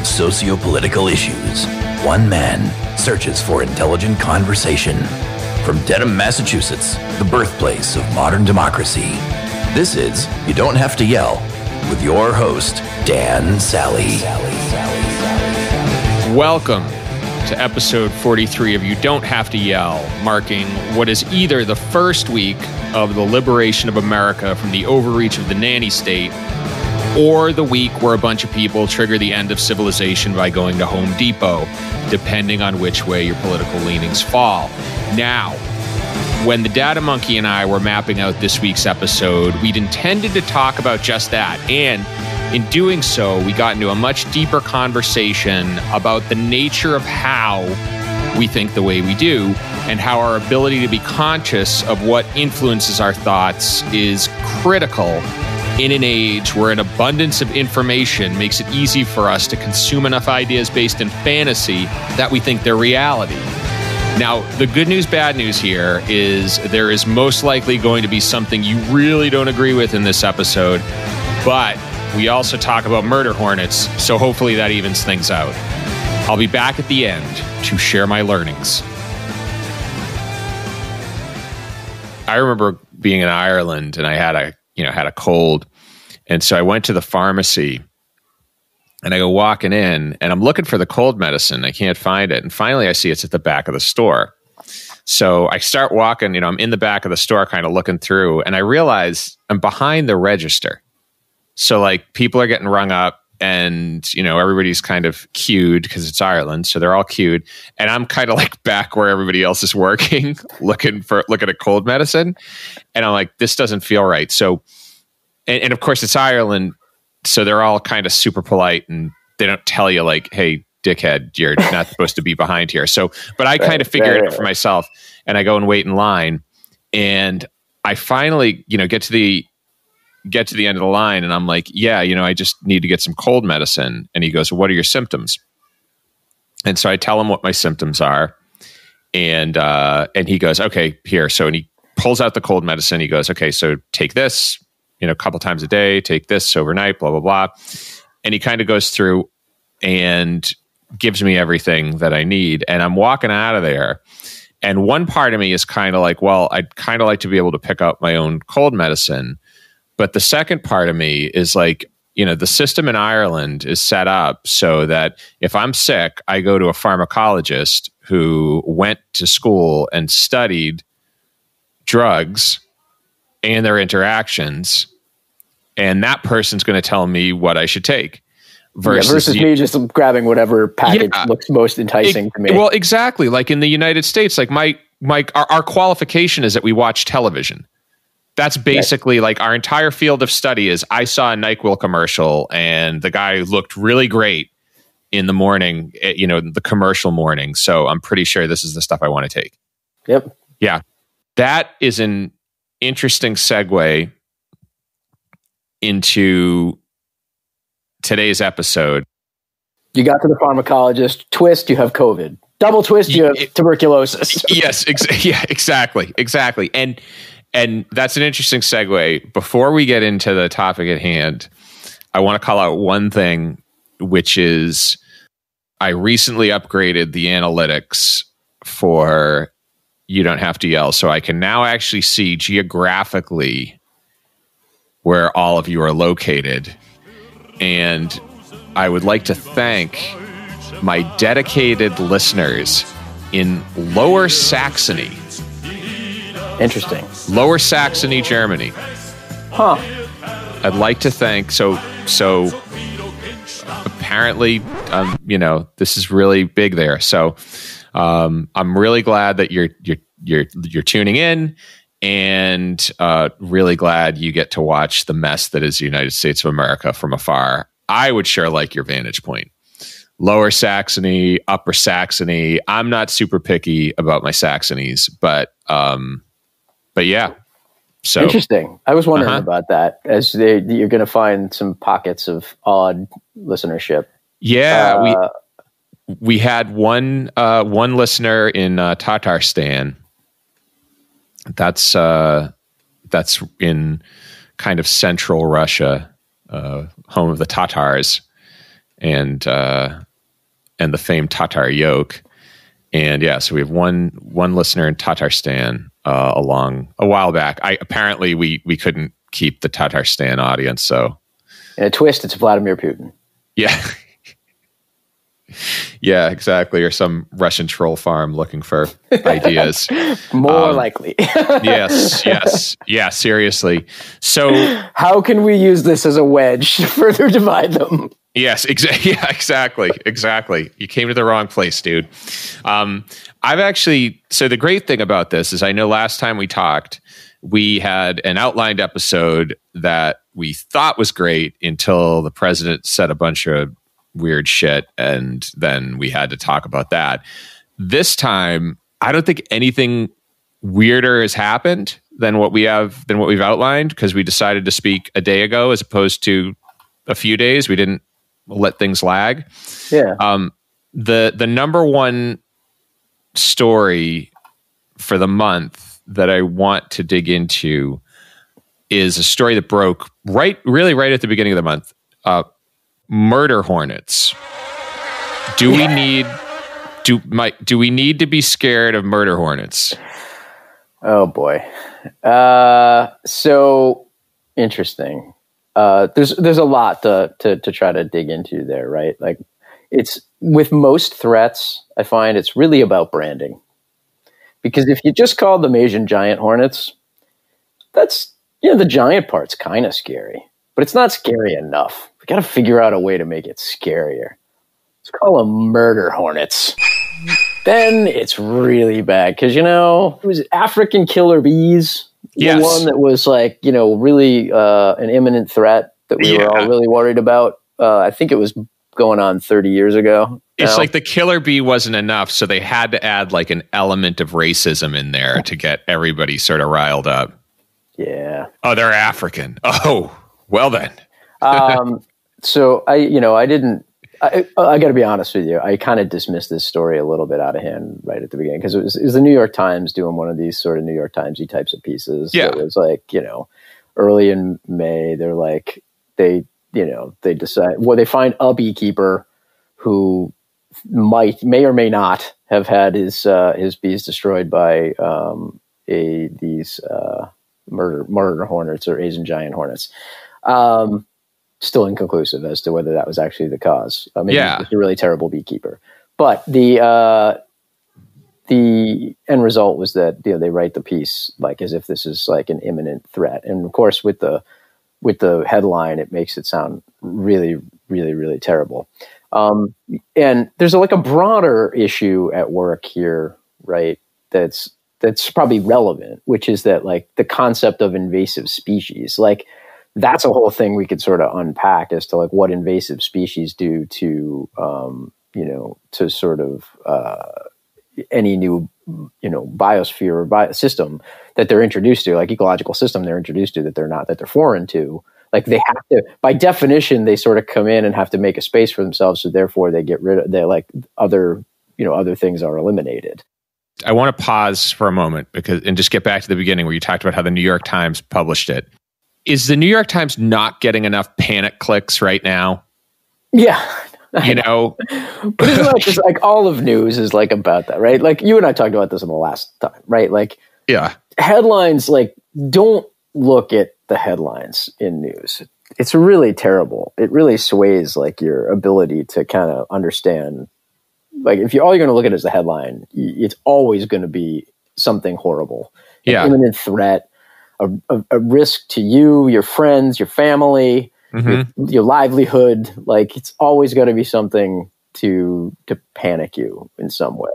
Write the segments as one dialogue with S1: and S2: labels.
S1: socio-political issues. One man searches for intelligent conversation. From Dedham, Massachusetts, the birthplace of modern democracy, this is You Don't Have to Yell with your host, Dan Sally.
S2: Welcome to episode 43 of You Don't Have to Yell, marking what is either the first week of the liberation of America from the overreach of the nanny state, or the week where a bunch of people trigger the end of civilization by going to Home Depot, depending on which way your political leanings fall. Now, when the Data Monkey and I were mapping out this week's episode, we'd intended to talk about just that. And in doing so, we got into a much deeper conversation about the nature of how we think the way we do and how our ability to be conscious of what influences our thoughts is critical in an age where an abundance of information makes it easy for us to consume enough ideas based in fantasy that we think they're reality. Now, the good news, bad news here is there is most likely going to be something you really don't agree with in this episode, but we also talk about murder hornets, so hopefully that evens things out. I'll be back at the end to share my learnings. I remember being in Ireland and I had a cold, and so I went to the pharmacy and I go walking in and I'm looking for the cold medicine. I can't find it, and finally I see it's at the back of the store. So I start walking. I'm in the back of the store, kind of looking through, and I realize I'm behind the register. So like people are getting rung up and, everybody's kind of queued because it's Ireland. So they're all queued. And I'm kind of like back where everybody else is working, looking at cold medicine. And I'm like, this doesn't feel right. So, and of course it's Ireland. So they're all kind of super polite and they don't tell you like, hey, dickhead, you're not supposed to be behind here. So, but I kind of figured it out for myself, and I go and wait in line, and I finally, get to the end of the line, and I'm like, yeah, I just need to get some cold medicine. And he goes, well, what are your symptoms? And so I tell him what my symptoms are. And he goes, okay, here. So, and he pulls out the cold medicine. He goes, okay, so take this, a couple times a day, take this overnight, blah, blah, blah. And he kind of goes through and gives me everything that I need. And I'm walking out of there. And one part of me is kind of like, well, I'd kind of like to be able to pick up my own cold medicine. But the second part of me is like, the system in Ireland is set up so that if I'm sick, I go to a pharmacologist who went to school and studied drugs and their interactions, and that person's going to tell me what I should take. Versus
S3: me just grabbing whatever package looks most enticing to me.
S2: Well, exactly. Like in the United States, like our qualification is that we watch television. That's basically like our entire field of study is I saw a NyQuil commercial and the guy looked really great in the morning, the commercial morning. So I'm pretty sure this is the stuff I want to take.
S3: Yep.
S2: Yeah. That is an interesting segue into today's episode.
S3: You got to the pharmacologist, twist, you have COVID. Double twist, you have tuberculosis.
S2: Yes. Exactly. And that's an interesting segue. Before we get into the topic at hand, I want to call out one thing, which is I recently upgraded the analytics for You Don't Have to Yell. So I can now actually see geographically where all of you are located. And I would like to thank my dedicated listeners in Lower Saxony.
S3: Interesting.
S2: Lower Saxony, Germany.
S3: Huh.
S2: I'd like to thank. So apparently, this is really big there. So I'm really glad that you're tuning in, and really glad you get to watch the mess that is the United States of America from afar. I would sure like your vantage point. Lower Saxony, Upper Saxony. I'm not super picky about my Saxonies, but yeah. So
S3: interesting. I was wondering about that, as you're going to find some pockets of odd listenership.
S2: Yeah, we had one listener in Tatarstan. That's in kind of central Russia, home of the Tatars. and the famed Tatar yoke. And yeah, so we have one listener in Tatarstan along a while back. Apparently we couldn't keep the Tatarstan audience, so
S3: in a twist, it's Vladimir Putin.
S2: Yeah. Yeah, exactly. Or some Russian troll farm looking for ideas.
S3: More likely.
S2: Yes. Yeah, seriously. So
S3: how can we use this as a wedge to further divide them?
S2: Yes, exactly. You came to the wrong place, dude. So the great thing about this is I know last time we talked, we had an outlined episode that we thought was great until the president said a bunch of weird shit, and then we had to talk about that. This time, I don't think anything weirder has happened than what we've outlined, because we decided to speak a day ago as opposed to a few days. We didn't let things lag.
S3: Yeah.
S2: The number one story for the month that I want to dig into is a story that broke right at the beginning of the month. Murder hornets. Do we need to be scared of murder hornets?
S3: Oh boy. So interesting. There's a lot to try to dig into there, right? Like, it's with most threats, I find it's really about branding. Because if you just call them Asian giant hornets, that's, the giant part's kind of scary, but it's not scary enough. We got to figure out a way to make it scarier. Let's call them murder hornets. Then it's really bad because, it was African killer bees.
S2: Yes.
S3: The one that was like, really an imminent threat that we were all really worried about. I think it was going on 30 years ago.
S2: It's like the killer bee wasn't enough, so they had to add like an element of racism in there to get everybody sort of riled up.
S3: Yeah.
S2: Oh, they're African. Oh, well then.
S3: So I got to be honest with you. I kind of dismissed this story a little bit out of hand right at the beginning because it was the New York Times doing one of these sort of New York Timesy types of pieces.
S2: Yeah.
S3: It was like, early in May, they're like, they decide, they find a beekeeper who may or may not have had his bees destroyed by these murder hornets or Asian giant hornets. Still inconclusive as to whether that was actually the cause. Maybe he was a really terrible beekeeper. But the end result was that they write the piece like as if this is like an imminent threat, and of course with the headline, it makes it sound really, really, really terrible. And there's like a broader issue at work here, right? That's probably relevant, which is that like the concept of invasive species, like that's a whole thing we could sort of unpack as to like what invasive species do to, to sort of any new, biosphere or biosystem that they're introduced to, like ecological system they're introduced to that they're foreign to. Like they have to, by definition, they sort of come in and have to make a space for themselves. So therefore they get rid of, they're like other things are eliminated.
S2: I want to pause for a moment and just get back to the beginning where you talked about how the New York Times published it. Is the New York Times not getting enough panic clicks right now?
S3: Yeah.
S2: But
S3: isn't that just like all of news is like about that, right? Like you and I talked about this in the last time, right? Like,
S2: yeah,
S3: headlines, like don't look at the headlines in news. It's really terrible. It really sways like your ability to kind of understand. Like if all you're going to look at is the headline, it's always going to be something horrible.
S2: Yeah.
S3: An imminent threat, a risk to you, your friends, your family, your livelihood. Like it's always going to be something to panic you in some way,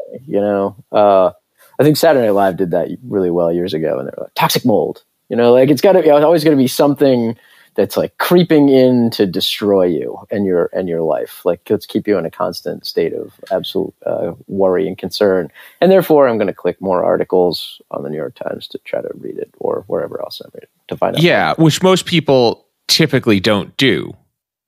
S3: I think Saturday Night Live did that really well years ago, and they're like toxic mold, like it's always going to be something that's like creeping in to destroy you and your life. Like let's keep you in a constant state of absolute worry and concern. And therefore I'm going to click more articles on the New York Times to try to read it or wherever else I read it to find out.
S2: Yeah. Which most people typically don't do.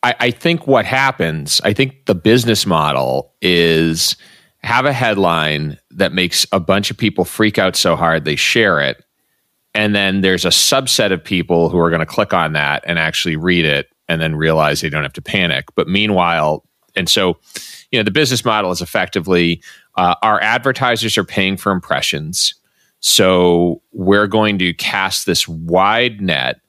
S2: I think what happens, I think the business model is have a headline that makes a bunch of people freak out so hard they share it. And then there's a subset of people who are going to click on that and actually read it and then realize they don't have to panic. But meanwhile, And so, the business model is effectively our advertisers are paying for impressions. So we're going to cast this wide net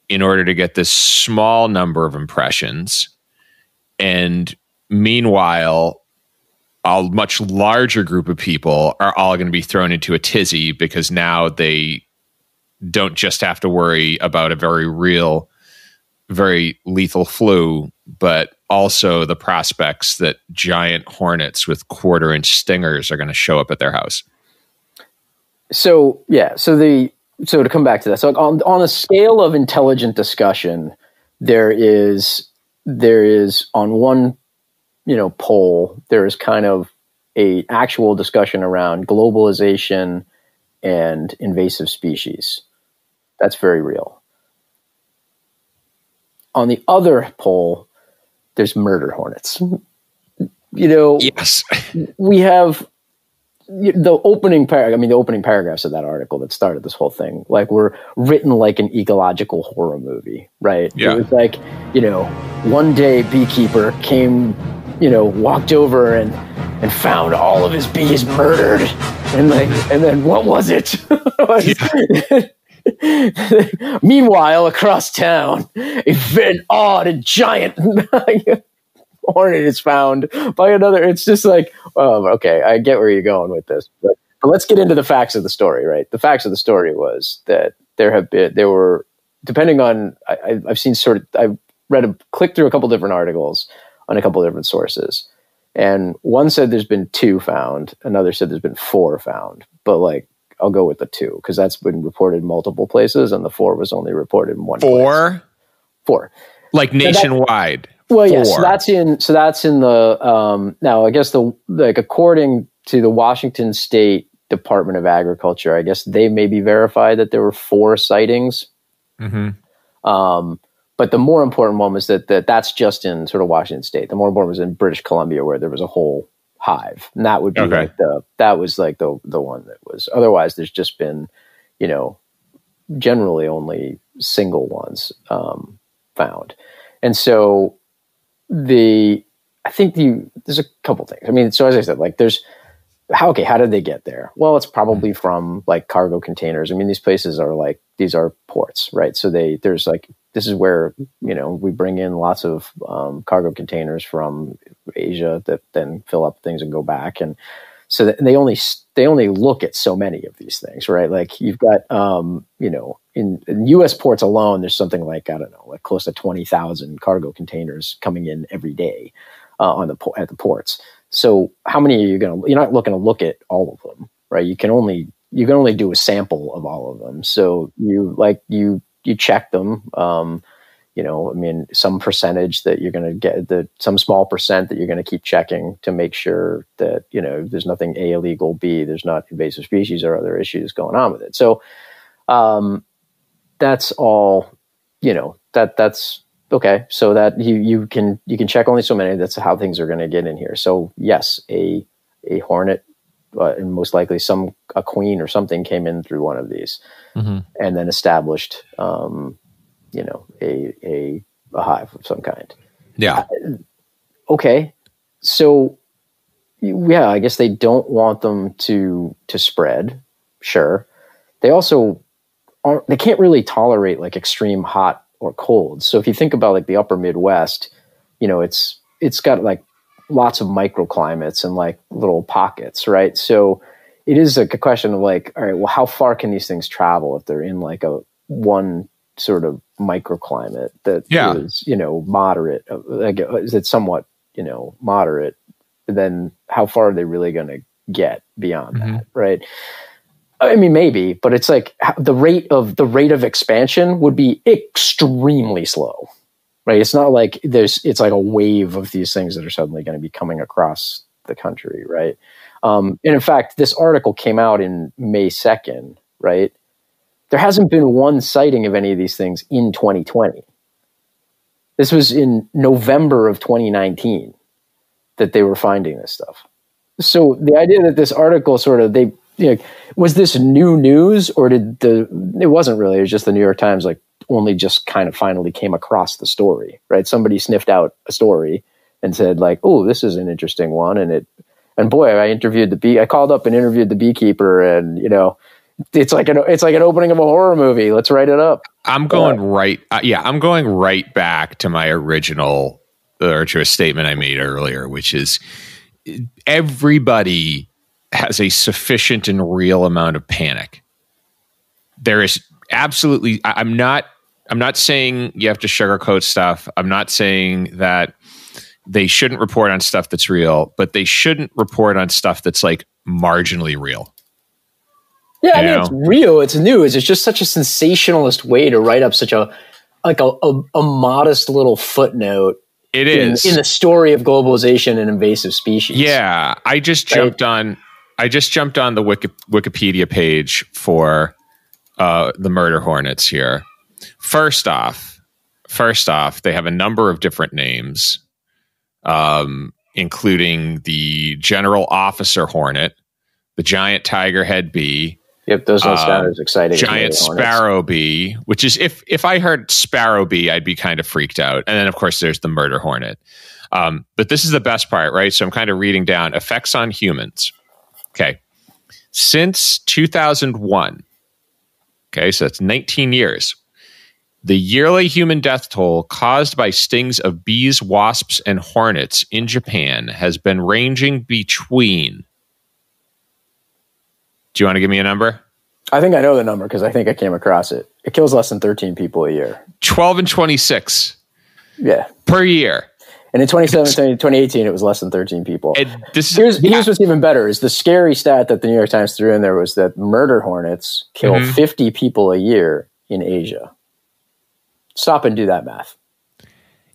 S2: in order to get this small number of impressions. And meanwhile, a much larger group of people are all going to be thrown into a tizzy because now they don't just have to worry about a very real, very lethal flu, but also the prospects that giant hornets with 1/4-inch stingers are going to show up at their house.
S3: So to come back to that, so on a scale of intelligent discussion, there is on one poll, there is kind of a actual discussion around globalization and invasive species. That's very real. On the other poll, there's murder hornets.
S2: Yes.
S3: We have the opening paragraphs of that article that started this whole thing, like, were written like an ecological horror movie, right?
S2: Yeah.
S3: It was like, one day beekeeper came, walked over and found all of his bees murdered, and then what was it? Meanwhile, across town, an odd and giant hornet is found by another. It's just like, okay, I get where you're going with this, but let's get into the facts of the story, right? The facts of the story was that there were, depending on, I've seen I've clicked through a couple different articles on a couple different sources, and one said there's been 2 found, another said there's been 4 found, but like, I'll go with the 2 because that's been reported in multiple places, and the 4 was only reported in one place. 4,
S2: like nationwide.
S3: Well, yes, so that's in the now, I guess according to the Washington State Department of Agriculture, I guess they maybe verified that there were 4 sightings.
S2: Mm-hmm.
S3: But the more important one was that's just in sort of Washington State. The more important was in British Columbia, where there was a whole hive, and that would be
S2: okay.
S3: that was like the one that was. Otherwise, there's just been, generally only single ones found, and so I think there's a couple things. I mean, so as I said, like, how did they get there? Well, it's probably from like cargo containers. I mean, these places are like, these are ports, right? So this is where, we bring in lots of cargo containers from Asia that then fill up things and go back. And so they only look at so many of these things, right? Like, you've got, in U.S. ports alone, there's something like, I don't know, like close to 20,000 cargo containers coming in every day at the ports. So how many are you're not looking to look at all of them, right? You can only do a sample of all of them. So you check them, some percentage that you're going to get, some small percent that you're going to keep checking to make sure that, there's nothing A, illegal, B, there's not invasive species or other issues going on with it. So, that's all, that's okay. So that you can check only so many. That's how things are going to get in here. So yes, a hornet, and most likely a queen or something came in through one of these, mm-hmm. and then established, a hive of some kind.
S2: Yeah.
S3: Okay. So yeah, I guess they don't want them to spread. Sure. They also they can't really tolerate like extreme hot or cold. So if you think about like the upper Midwest, it's got like lots of microclimates and like little pockets, right? So it is a question of like, all right, well, how far can these things travel if they're in like one sort of microclimate that is, moderate, like, is it somewhat, moderate, then how far are they really going to get beyond mm-hmm. that, right? I mean, maybe, but it's like the rate of expansion would be extremely slow, right? It's not like it's like a wave of these things that are suddenly going to be coming across the country, right? And in fact, this article came out in May 2nd, right? There hasn't been one sighting of any of these things in 2020. This was in November of 2019 that they were finding this stuff. So the idea that this article sort of, was this new news, or it wasn't really, it was just the New York Times only just kind of finally came across the story, right? Somebody sniffed out a story and said like, "Oh, this is an interesting one." And boy, I called up and interviewed the beekeeper, and it's like an opening of a horror movie. Let's write it up.
S2: I'm going I'm going right back to my original, or to a statement I made earlier, which is everybody has a sufficient and real amount of panic. There is absolutely, I'm not saying you have to sugarcoat stuff. I'm not saying that they shouldn't report on stuff that's real, but they shouldn't report on stuff that's like marginally real.
S3: Yeah, I mean, it's real. It's news. It's just such a sensationalist way to write up such a modest little footnote.
S2: It is
S3: in the story of globalization and invasive species.
S2: Yeah, I just jumped on the Wikipedia page for the murder hornets here. First off, they have a number of different names, including the General Officer Hornet, the Giant Tigerhead Bee.
S3: Yep, those don't sound as exciting.
S2: Giant Sparrow Bee, which is if I heard Sparrow Bee, I'd be kind of freaked out. And then of course there's the Murder Hornet. But this is the best part, right? So I'm kind of reading down effects on humans. Okay. Since 2001, okay, so that's 19 years. The yearly human death toll caused by stings of bees, wasps, and hornets in Japan has been ranging between... Do you want to give me a number?
S3: I think I know the number because I think I came across it. It kills less than 13 people a year.
S2: 12 and 26.
S3: Yeah.
S2: Per year.
S3: And in 2018, it was less than 13 people. Here's what's even better is the scary stat that the New York Times threw in there was that murder hornets kill 50 people a year in Asia. Stop and do that math.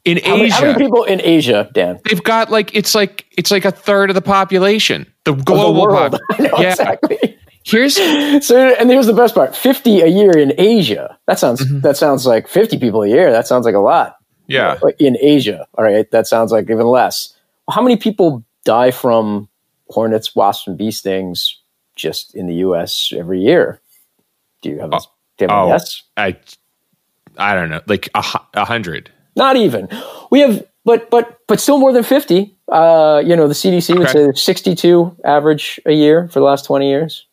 S2: In Asia.
S3: How many people in Asia, Dan?
S2: They've got it's like a third of the population. The global population.
S3: Yeah, exactly.
S2: Here's
S3: the best part: 50 a year in Asia. That sounds like 50 people a year. That sounds like a lot.
S2: Yeah,
S3: in Asia. All right, that sounds like even less. How many people die from hornets, wasps, and bee stings just in the U.S. every year? Do you have a guess?
S2: I don't know, like 100. Not
S3: even. We have, but still more than 50. The CDC would say 62 average a year for the last 20 years.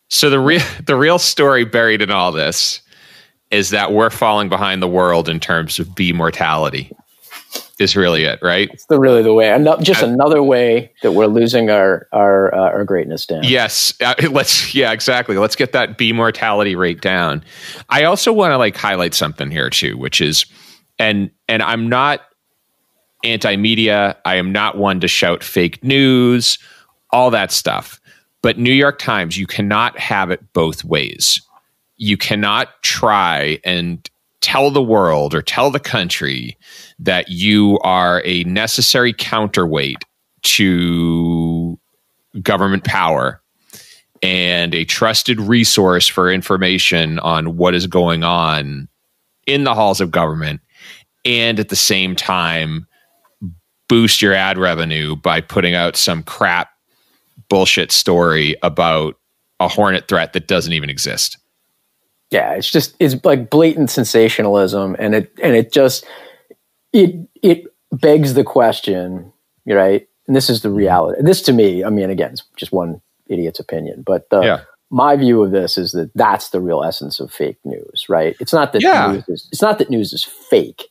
S2: So the real story buried in all this is that we're falling behind the world in terms of bee mortality. Is really it, right?
S3: It's really the way. Another way that we're losing our greatness down.
S2: Yes, exactly. Let's get that bee mortality rate down. I also want to highlight something here too, which is, and I'm not anti-media. I am not one to shout fake news, all that stuff. But New York Times, you cannot have it both ways. You cannot try and tell the world or tell the country that you are a necessary counterweight to government power and a trusted resource for information on what is going on in the halls of government, and at the same time boost your ad revenue by putting out some crap bullshit story about a hornet threat that doesn't even exist.
S3: Yeah, it's like blatant sensationalism, and it begs the question, right? And this is the reality. This, to me, I mean, again, it's just one idiot's opinion, but my view of this is that that's the real essence of fake news, right? It's not that news is fake.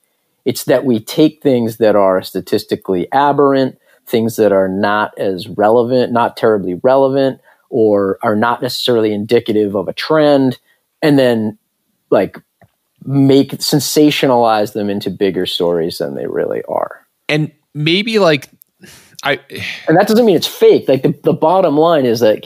S3: It's that we take things that are statistically aberrant, things that are not as relevant, not terribly relevant, or are not necessarily indicative of a trend, and then sensationalize them into bigger stories than they really are.
S2: And maybe
S3: and that doesn't mean it's fake. Like the bottom line is I'm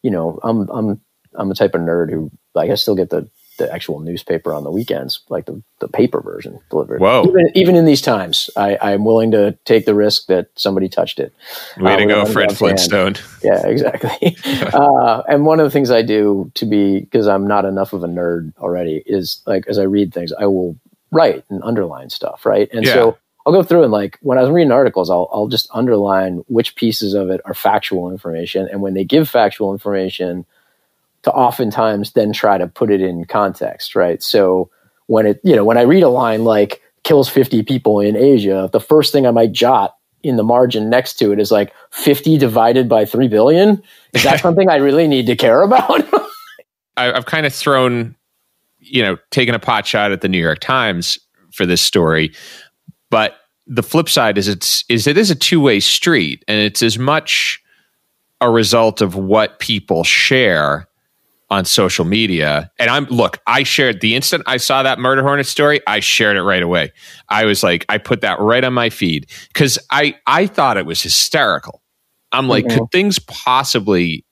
S3: the type of nerd who I still get the actual newspaper on the weekends, like the paper version delivered.
S2: Whoa.
S3: Even in these times, I'm willing to take the risk that somebody touched it.
S2: Way to go, Fred Flintstone.
S3: Yeah, exactly. And one of the things I do because I'm not enough of a nerd already, is as I read things, I will write and underline stuff, right? And so I'll go through and when I was reading articles, I'll just underline which pieces of it are factual information, and when they give factual information, to oftentimes then try to put it in context, right? So when I read a line like kills 50 people in Asia, the first thing I might jot in the margin next to it is like 50 divided by 3 billion. Is that something I really need to care about?
S2: I've kind of thrown, taken a pot shot at the New York Times for this story, but the flip side is it is a two-way street, and it's as much a result of what people share on social media. And I shared the instant I saw that Murder Hornet story, I shared it right away. I was like, I put that right on my feed because I thought it was hysterical. I'm like, could things possibly,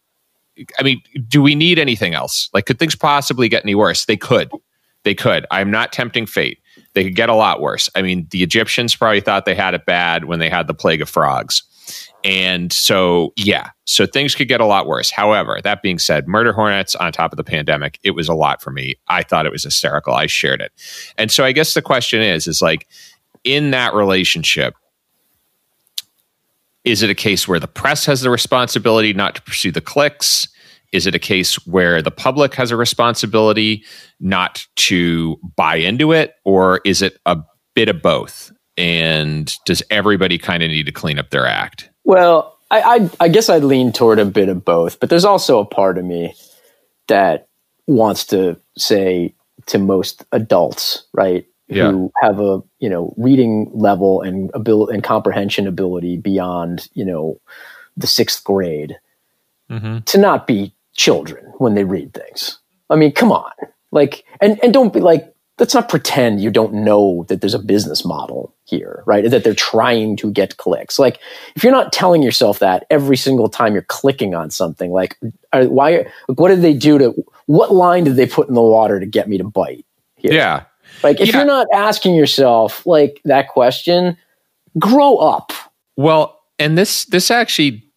S2: do we need anything else? Like, could things possibly get any worse? They could. I'm not tempting fate. They could get a lot worse. The Egyptians probably thought they had it bad when they had the plague of frogs. And so things could get a lot worse. However, that being said, Murder Hornets on top of the pandemic, it was a lot for me. I thought it was hysterical. I shared it. And so I guess the question is like, in that relationship, is it a case where the press has the responsibility not to pursue the clicks? Is it a case where the public has a responsibility not to buy into it? Or is it a bit of both? And does everybody kind of need to clean up their act?
S3: Well, I guess I'd lean toward a bit of both, but there's also a part of me that wants to say to most adults, right, who have a reading level and ability and comprehension ability beyond the sixth grade, to not be children when they read things. Come on, like, and don't be like, let's not pretend you don't know that there's a business model here, right? That they're trying to get clicks. Like, if you're not telling yourself that every single time you're clicking on something, like, what did they do what line did they put in the water to get me to bite here?
S2: Yeah.
S3: Like, if you're not asking yourself like that question, grow up.
S2: Well, and this actually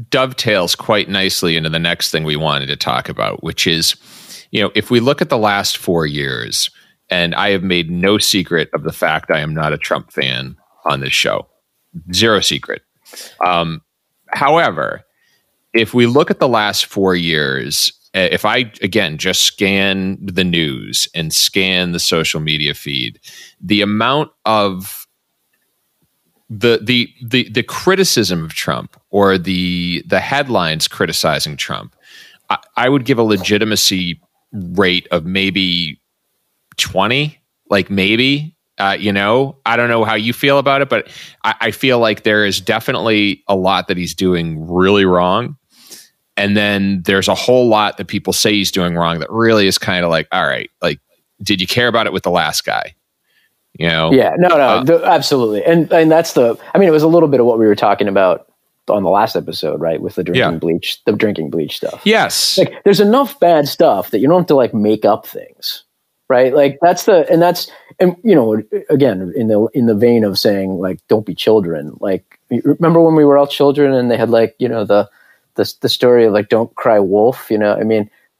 S2: dovetails quite nicely into the next thing we wanted to talk about, which is, if we look at the last 4 years, and I have made no secret of the fact I am not a Trump fan on this show. Zero secret. However, if we look at the last 4 years, if I, again, just scan the news and scan the social media feed, the amount of the criticism of Trump or the headlines criticizing Trump, I would give a legitimacy rate of maybe 20, like maybe, I don't know how you feel about it, but I feel like there is definitely a lot that he's doing really wrong. And then there's a whole lot that people say he's doing wrong that really is kind of like, all right, like, did you care about it with the last guy?
S3: Yeah, no, absolutely. And that's it was a little bit of what we were talking about on the last episode, right? With the drinking bleach stuff.
S2: Yes.
S3: Like, there's enough bad stuff that you don't have to like make up things. Right. Like again, in the vein of saying like, don't be children. Like, remember when we were all children and they had like, the story of like, don't cry wolf,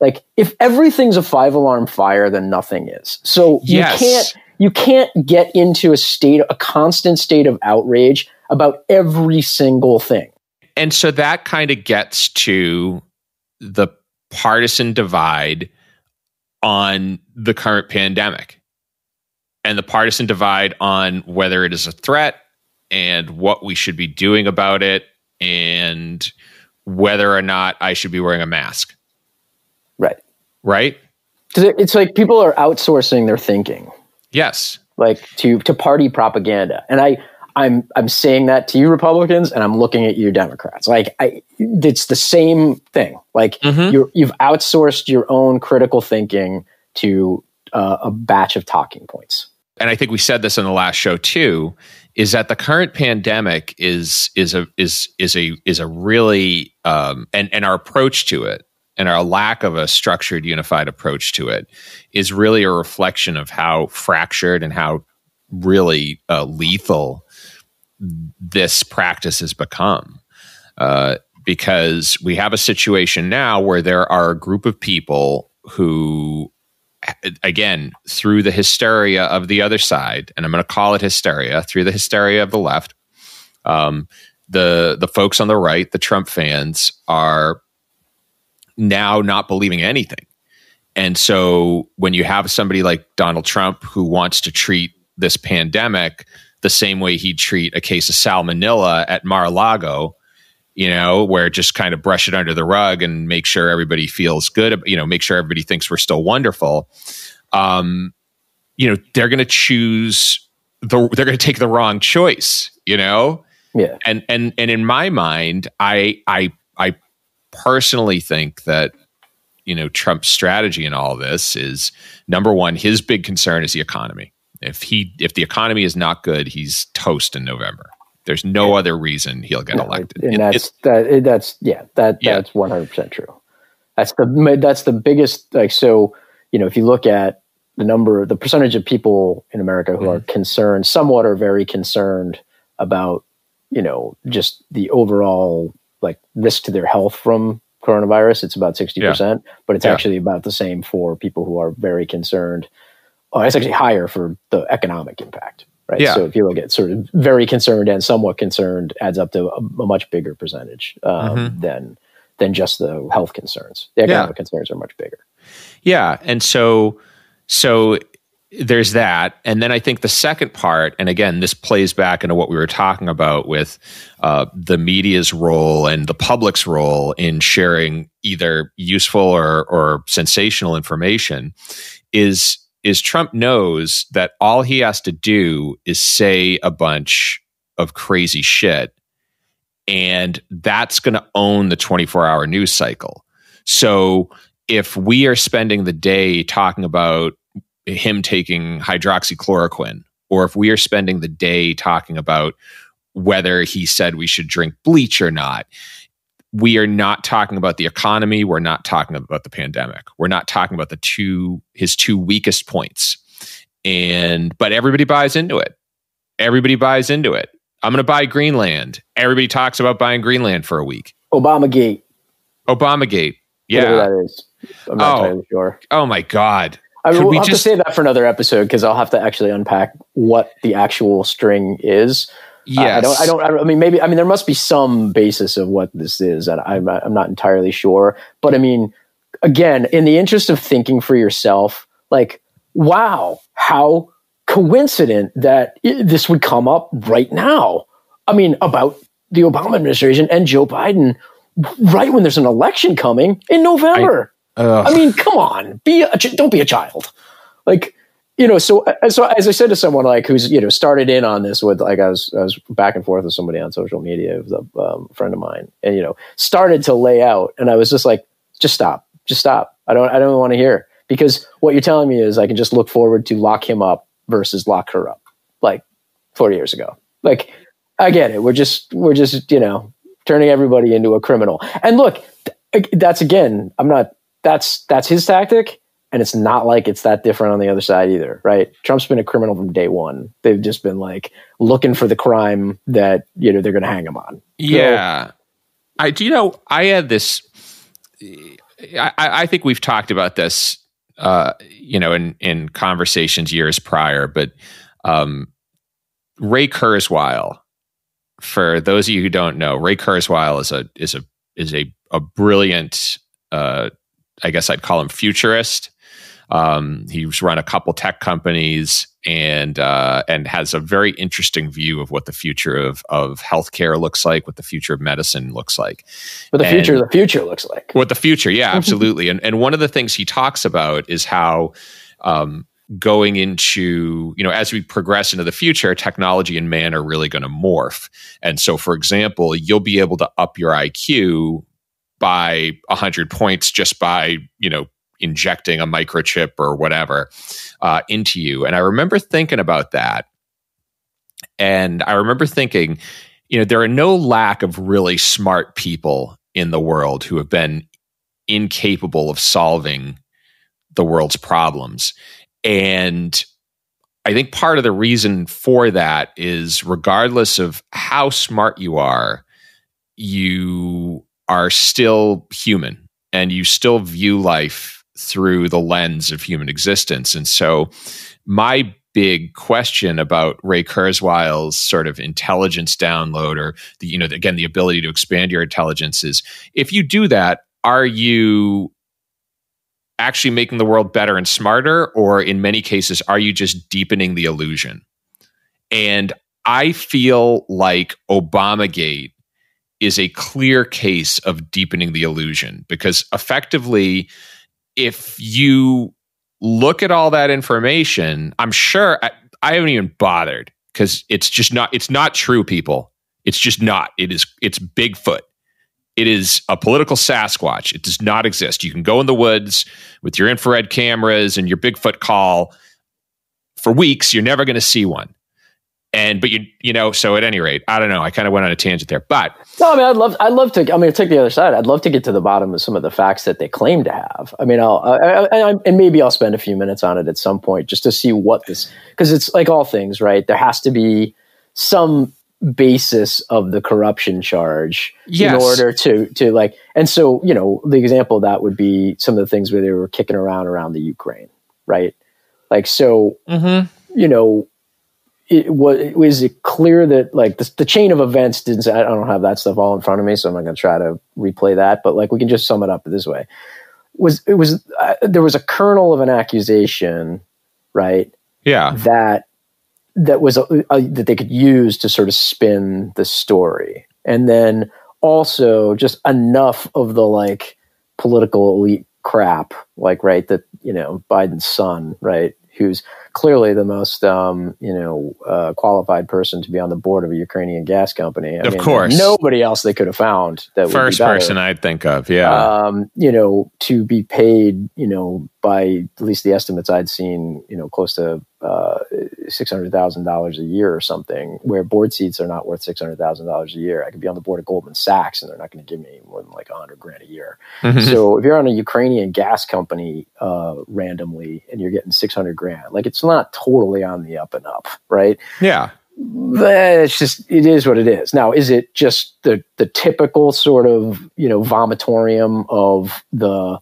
S3: like if everything's a 5-alarm fire, then nothing is. So you can't get into a constant state of outrage about every single thing.
S2: And so that kind of gets to the partisan divide on the current pandemic and the partisan divide on whether it is a threat and what we should be doing about it and whether or not I should be wearing a mask. Right?
S3: It's like people are outsourcing their thinking.
S2: Yes.
S3: Like to party propaganda. And I'm saying that to you Republicans, and I'm looking at you Democrats. Like it's the same thing. Like you've outsourced your own critical thinking to a batch of talking points.
S2: And I think we said this in the last show too, is that the current pandemic is a really and our approach to it and our lack of a structured, unified approach to it is really a reflection of how fractured and how really lethal this practice has become. Because we have a situation now where there are a group of people who, again, through the hysteria of the other side, and I'm going to call it hysteria, through the hysteria of the left, the folks on the right, the Trump fans, are now not believing anything. And so when you have somebody like Donald Trump who wants to treat this pandemic the same way he'd treat a case of salmonella at Mar-a-Lago, where just kind of brush it under the rug and make sure everybody feels good, make sure everybody thinks we're still wonderful. They're going to they're going to take the wrong choice, Yeah. And in my mind, I personally think that, Trump's strategy in all this is, number one, his big concern is the economy. If the economy is not good, he's toast in November. There's no other reason he'll get elected.
S3: And that's 100% true. That's the biggest, if you look at the percentage of people in America who are concerned, somewhat or very concerned about, just the overall risk to their health from coronavirus, it's about 60%, but it's actually about the same for people who are very concerned. Oh, it's actually higher for the economic impact, right?
S2: Yeah.
S3: So if you look at sort of very concerned and somewhat concerned, adds up to a much bigger percentage than just the health concerns. The economic concerns are much bigger.
S2: Yeah, and so there's that. And then I think the second part, and again, this plays back into what we were talking about with the media's role and the public's role in sharing either useful or sensational information, is Trump knows that all he has to do is say a bunch of crazy shit, and that's going to own the 24-hour news cycle. So if we are spending the day talking about him taking hydroxychloroquine, or if we are spending the day talking about whether he said we should drink bleach or not, we are not talking about the economy. We're not talking about the pandemic. We're not talking about his two weakest points. But everybody buys into it. Everybody buys into it. I'm going to buy Greenland. Everybody talks about buying Greenland for a week.
S3: Obamagate.
S2: Yeah.
S3: Whatever that is. I'm not entirely sure.
S2: Oh my God.
S3: We'll have to save that for another episode, because I'll have to actually unpack what the actual string is.
S2: Yes.
S3: There must be some basis of what this is, and I'm not entirely sure. But again, in the interest of thinking for yourself, wow, how coincident that this would come up right now. About the Obama administration and Joe Biden, right when there's an election coming in November. Come on, don't be a child. So as I said to someone who's started in on this with I was back and forth with somebody on social media, it was a friend of mine, and started to lay out, and I was just just stop. I don't want to hear, because what you're telling me is I can just look forward to lock him up versus lock her up 40 years ago. I get it. We're just turning everybody into a criminal. And look, that's his tactic. And it's not it's that different on the other side either, right? Trump's been a criminal from day one. They've just been looking for the crime that, they're going to hang him on.
S2: Yeah. I had this, I think we've talked about this, in conversations years prior, but Ray Kurzweil, for those of you who don't know, Ray Kurzweil is a brilliant, I guess I'd call him futurist. He's run a couple tech companies and has a very interesting view of what the future of healthcare looks like, what the future of medicine looks like.
S3: What the future looks like.
S2: What the future, yeah, absolutely. And one of the things he talks about is how going into, as we progress into the future, technology and man are really going to morph. And so, for example, you'll be able to up your IQ by 100 points just by, injecting a microchip or whatever into you. And I remember thinking about that. And I remember thinking, there are no lack of really smart people in the world who have been incapable of solving the world's problems. And I think part of the reason for that is, regardless of how smart you are still human, and you still view life through the lens of human existence. And so my big question about Ray Kurzweil's sort of intelligence download, or the ability to expand your intelligence, is, if you do that, are you actually making the world better and smarter? Or in many cases, are you just deepening the illusion? And I feel like Obamagate is a clear case of deepening the illusion, because effectively, if you look at all that information, I'm sure I haven't even bothered, because it's not true, people. It's just not. It's Bigfoot. It is a political Sasquatch. It does not exist. You can go in the woods with your infrared cameras and your Bigfoot call for weeks. You're never going to see one. But so at any rate, I don't know. I kind of went on a tangent there, but
S3: no, I mean, I'd love to. I mean, take the other side. I'd love to get to the bottom of some of the facts that they claim to have. I mean, and maybe I'll spend a few minutes on it at some point just to see what this, because it's like all things, right? There has to be some basis of the corruption charge in order to like, and so, the example of that would be some of the things where they were kicking around the Ukraine, right? Like, so, was it clear that like the chain of events didn't, I don't have that stuff all in front of me, so I'm not going to try to replay that, but like, we can just sum it up this way. There was a kernel of an accusation, right?
S2: Yeah.
S3: That was that they could use to sort of spin the story. And then also just enough of the like political elite crap, like, right, that, Biden's son, right, who's clearly the most, qualified person to be on the board of a Ukrainian gas company.
S2: Of course.
S3: Nobody else they could have found that would
S2: first
S3: be better.
S2: person I'd think of. Yeah.
S3: To be paid, by at least the estimates I'd seen, close to $600,000 a year or something, where board seats are not worth $600,000 a year. I could be on the board of Goldman Sachs and they're not going to give me more than like $100,000 a year. Mm-hmm. So if you're on a Ukrainian gas company randomly and you're getting $600,000, like, it's not totally on the up and up, right?
S2: Yeah.
S3: It is what it is. Now, is it just the typical sort of, vomitorium of the,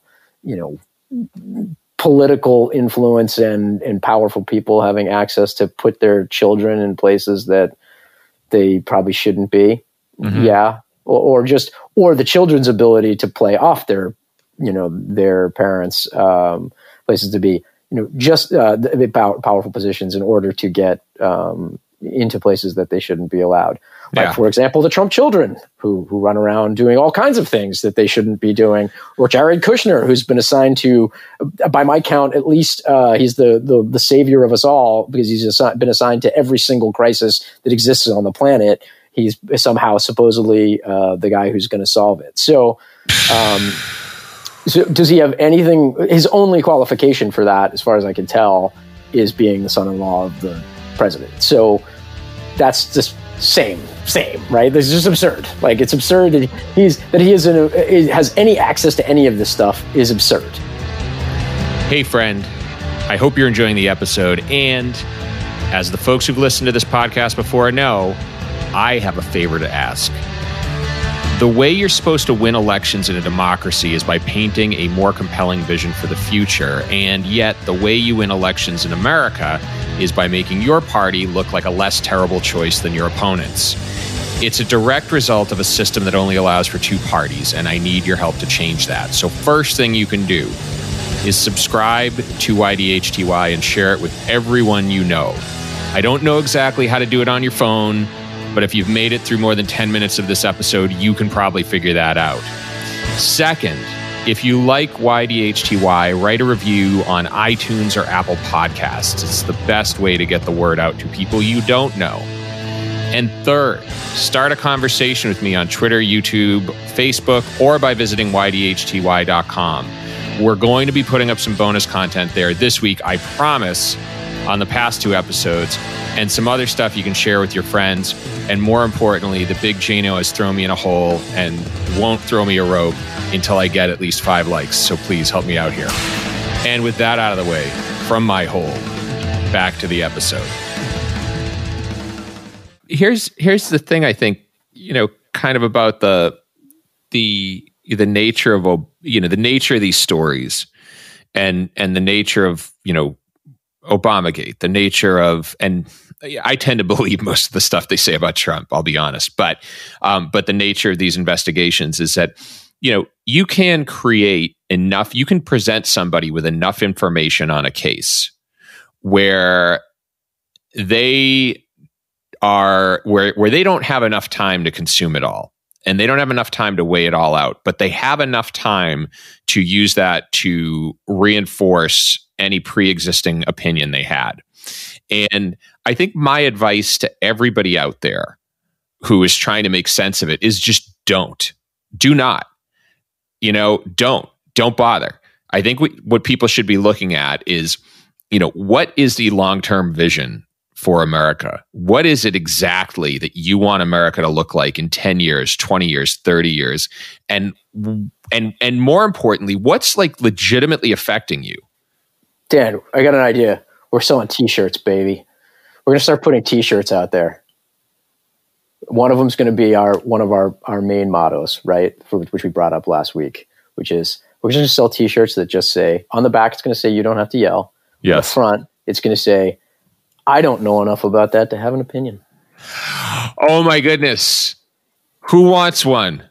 S3: political influence and powerful people having access to put their children in places that they probably shouldn't be? Mm-hmm. Yeah. Or the children's ability to play off their parents' places to be, just powerful positions in order to get into places that they shouldn't be allowed. Like, for example, the Trump children who run around doing all kinds of things that they shouldn't be doing, or Jared Kushner, who's been assigned to, by my count, at least he's the savior of us all, because he's been assigned to every single crisis that exists on the planet. He's somehow supposedly the guy who's going to solve it. So does he have anything? His only qualification for that, as far as I can tell, is being the son-in-law of the president. So that's just same, right? This is just absurd. Like, it's absurd that he has any access to any of this stuff is absurd.
S2: Hey, friend, I hope you're enjoying the episode. And as the folks who've listened to this podcast before know, I have a favor to ask. The way you're supposed to win elections in a democracy is by painting a more compelling vision for the future. And yet the way you win elections in America is by making your party look like a less terrible choice than your opponents. It's a direct result of a system that only allows for two parties, and I need your help to change that. So first thing you can do is subscribe to YDHTY and share it with everyone you know. I don't know exactly how to do it on your phone, but if you've made it through more than 10 minutes of this episode, you can probably figure that out. Second, if you like YDHTY, write a review on iTunes or Apple Podcasts. It's the best way to get the word out to people you don't know. And third, start a conversation with me on Twitter, YouTube, Facebook, or by visiting ydhty.com. We're going to be putting up some bonus content there this week, I promise, on the past two episodes, and some other stuff you can share with your friends. And more importantly, the big Jano has thrown me in a hole and won't throw me a rope until I get at least 5 likes. So please help me out here. And with that out of the way, from my hole, back to the episode. Here's the thing, I think, kind of about the nature of, the nature of these stories and the nature of, Obamagate, the nature of, and I tend to believe most of the stuff they say about Trump, I'll be honest, but the nature of these investigations is that, you can create enough, you can present somebody with enough information on a case where they are where they don't have enough time to consume it all. And they don't have enough time to weigh it all out, but they have enough time to use that to reinforce any pre-existing opinion they had. And I think my advice to everybody out there who is trying to make sense of it is just do not, don't bother. I think what people should be looking at is, what is the long-term vision for America? What is it exactly that you want America to look like in 10 years, 20 years, 30 years? And more importantly, what's like legitimately affecting you?
S3: Dan, I got an idea. We're selling t-shirts, baby. We're going to start putting t-shirts out there. One of them is going to be one of our main mottos, right? Which we brought up last week, which is we're going to sell t-shirts that just say, on the back, it's going to say, you don't have to yell.
S2: Yes.
S3: On the front, it's going to say, I don't know enough about that to have an opinion.
S2: Oh my goodness. Who wants one?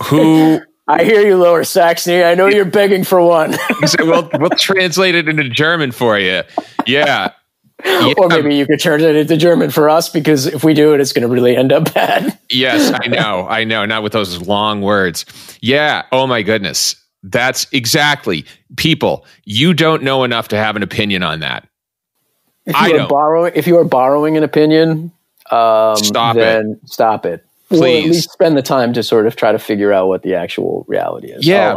S2: Who?
S3: I hear you, Lower Saxony. I know you're begging for one.
S2: We'll translate it into German for you. Yeah.
S3: Or maybe you could translate it into German for us, because if we do it, it's going to really end up bad.
S2: Yes, I know. Not with those long words. Yeah. Oh my goodness. That's exactly. People, you don't know enough to have an opinion on that.
S3: If you are borrowing an opinion,
S2: stop
S3: it.
S2: Please.
S3: Or at least spend the time to sort of try to figure out what the actual reality is.
S2: Yeah,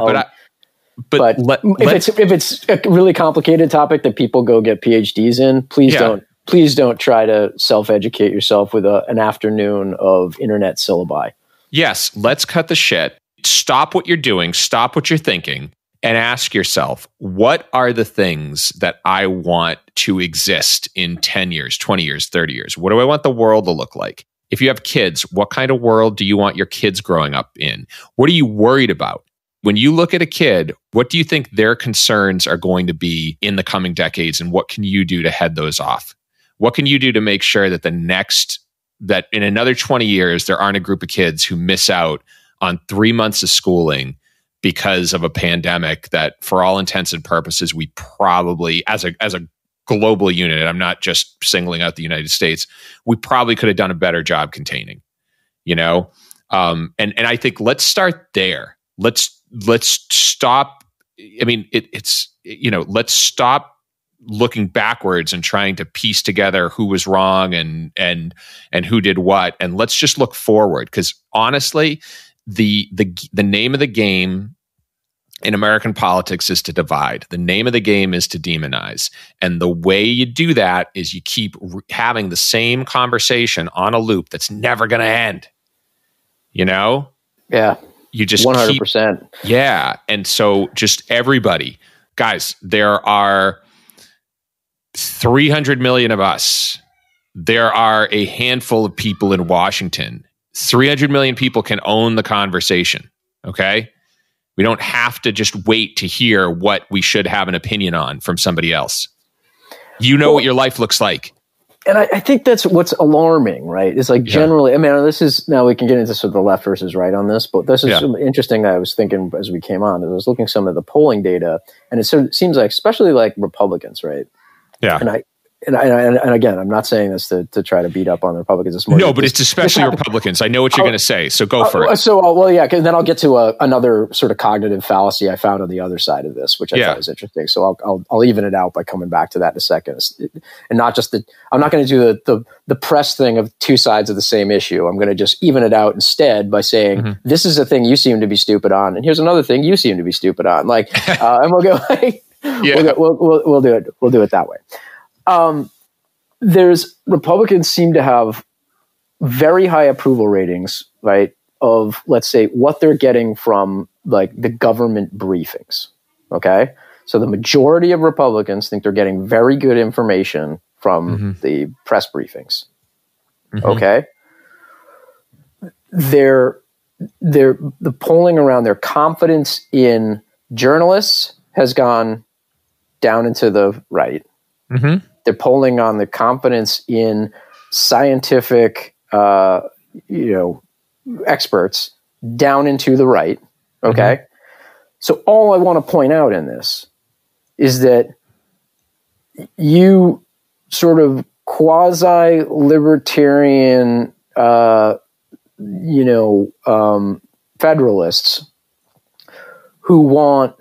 S2: but
S3: if it's a really complicated topic that people go get PhDs in, please don't try to self-educate yourself with an afternoon of internet syllabi.
S2: Yes, let's cut the shit. Stop what you're doing. Stop what you're thinking. And ask yourself, what are the things that I want to exist in 10 years, 20 years, 30 years? What do I want the world to look like? If you have kids, what kind of world do you want your kids growing up in? What are you worried about? When you look at a kid, what do you think their concerns are going to be in the coming decades? And what can you do to head those off? What can you do to make sure that that in another 20 years, there aren't a group of kids who miss out on 3 months of schooling because of a pandemic that, for all intents and purposes, we probably, as a global unit, and I'm not just singling out the United States, we probably could have done a better job containing, and I think let's start there. Let's stop. I mean, let's stop looking backwards and trying to piece together who was wrong and who did what, and let's just look forward. Because honestly, the name of the game in American politics is to divide. The name of the game is to demonize. And the way you do that is you keep having the same conversation on a loop that's never going to end.
S3: Yeah.
S2: You just
S3: 100%.
S2: Yeah. And so just everybody, guys, there are 300 million of us. There are a handful of people in Washington. 300 million people can own the conversation. Okay. We don't have to just wait to hear what we should have an opinion on from somebody else. What your life looks like.
S3: And I think that's what's alarming, right? It's like generally, I mean, this is, now we can get into sort of the left versus right on this, but this is interesting that I was thinking as we came on. I was looking at some of the polling data, and it sort of seems like, especially like Republicans, right?
S2: Yeah.
S3: And again, I'm not saying this to try to beat up on the Republicans. It's more
S2: but it's especially Republicans. I know what you're going to say, so go for it.
S3: Because then I'll get to another sort of cognitive fallacy I found on the other side of this, which I thought was interesting. So I'll even it out by coming back to that in a second, and not just I'm not going to do the press thing of two sides of the same issue. I'm going to just even it out instead by saying this is a thing you seem to be stupid on, and here's another thing you seem to be stupid on. And we'll go. We'll do it. We'll do it that way. Republicans seem to have very high approval ratings, right, of, let's say, what they're getting from like the government briefings. Okay. So the majority of Republicans think they're getting very good information from the press briefings. Okay. The polling around their confidence in journalists has gone down into the right. They're polling on the confidence in scientific, experts down into the right. Okay. So all I want to point out in this is that you sort of quasi-libertarian, federalists who want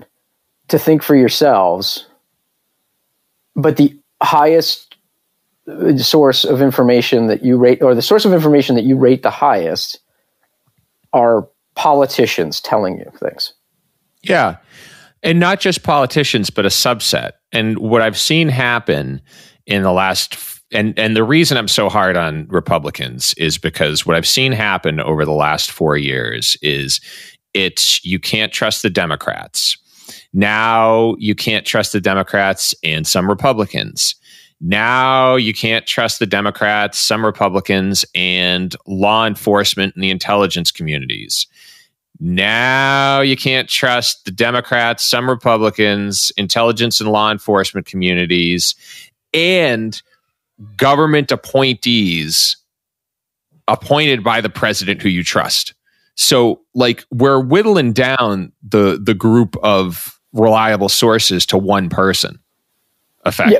S3: to think for yourselves, but the highest source of information that you rate, or the source of information that you rate the highest, are politicians telling you things.
S2: Yeah. And not just politicians, but a subset. And what I've seen happen in the last, and the reason I'm so hard on Republicans is because what I've seen happen over the last 4 years is you can't trust the Democrats. Now you can't trust the Democrats and some Republicans. Now you can't trust the Democrats, some Republicans, and law enforcement and the intelligence communities. Now you can't trust the Democrats, some Republicans, intelligence and law enforcement communities, and government appointees appointed by the president who you trust. So, like, we're whittling down the group of reliable sources to one person.
S3: Yeah,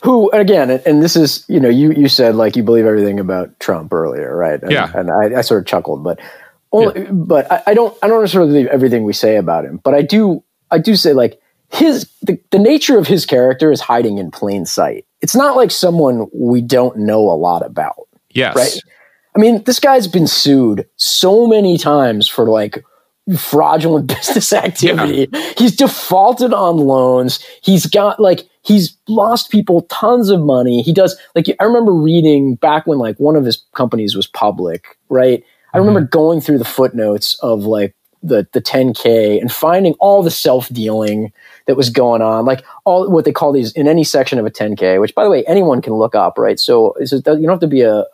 S3: who again, and this is, you said, like, you believe everything about Trump earlier, right? And,
S2: yeah.
S3: And I sort of chuckled, but I don't necessarily believe everything we say about him, but I do say, like, the nature of his character is hiding in plain sight. It's not like someone we don't know a lot about.
S2: Yes.
S3: Right? I mean, this guy's been sued so many times for, like, fraudulent business activity. Yeah. He's defaulted on loans. He's lost people tons of money. He does, like, I remember reading back when, like, one of his companies was public, right? I remember going through the footnotes of, like, the 10K and finding all the self-dealing that was going on, like all what they call these in any section of a 10K, which, by the way, anyone can look up, right? So you don't have to be a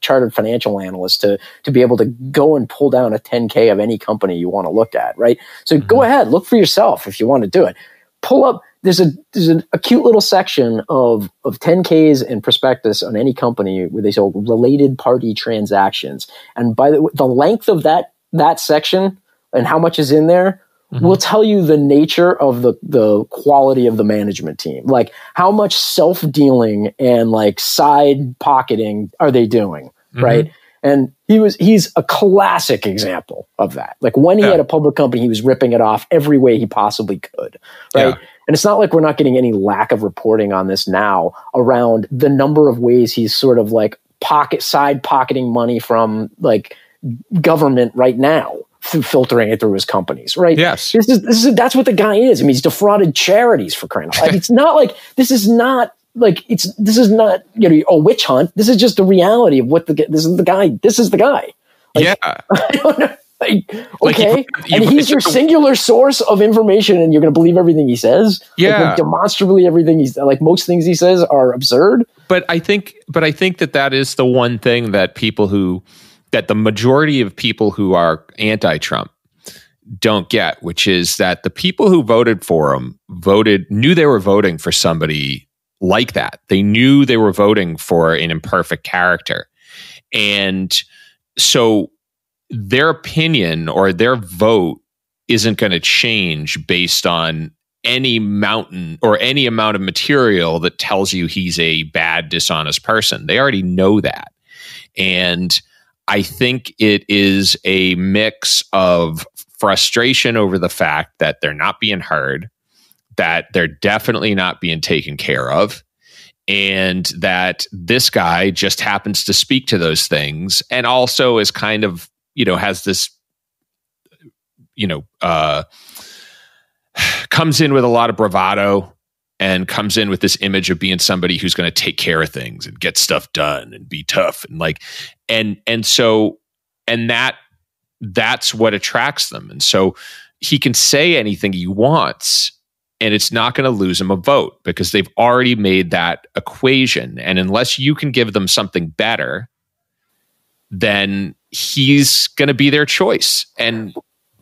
S3: chartered financial analyst to be able to go and pull down a 10K of any company you want to look at, right? So go ahead, look for yourself if you want to do it. Pull up. There's a cute little section of 10Ks and prospectus on any company where they say related party transactions, and by the length of that section and how much is in there will tell you the nature of the quality of the management team. Like, how much self-dealing and, like, side pocketing are they doing, right? And he's a classic example of that. Like, when he had a public company, he was ripping it off every way he possibly could, right? Yeah. And it's not like we're not getting any lack of reporting on this now around the number of ways he's sort of, like, side pocketing money from, like, government right now, filtering it through his companies, right?
S2: Yes.
S3: That's what the guy is. I mean, he's defrauded charities, for crying out loud. It's not like this is not a witch hunt. This is just the reality of this is the guy. Like,
S2: yeah.
S3: I don't know. Like, okay. And he's your singular source of information, and you're going to believe everything he says.
S2: Yeah.
S3: Like, demonstrably everything like most things he says are absurd.
S2: But I think that is the one thing that that the majority of people who are anti-Trump don't get, which is that the people who voted for him knew they were voting for somebody like that. They knew they were voting for an imperfect character. And so their opinion or their vote isn't going to change based on any mountain or any amount of material that tells you he's a bad, dishonest person. They already know that. And I think it is a mix of frustration over the fact that they're not being heard, that they're definitely not being taken care of, and that this guy just happens to speak to those things, and also is kind of, has this, comes in with a lot of bravado and comes in with this image of being somebody who's going to take care of things and get stuff done and be tough and like, that's what attracts them. And so he can say anything he wants and it's not going to lose him a vote because they've already made that equation. And unless you can give them something better, then he's going to be their choice.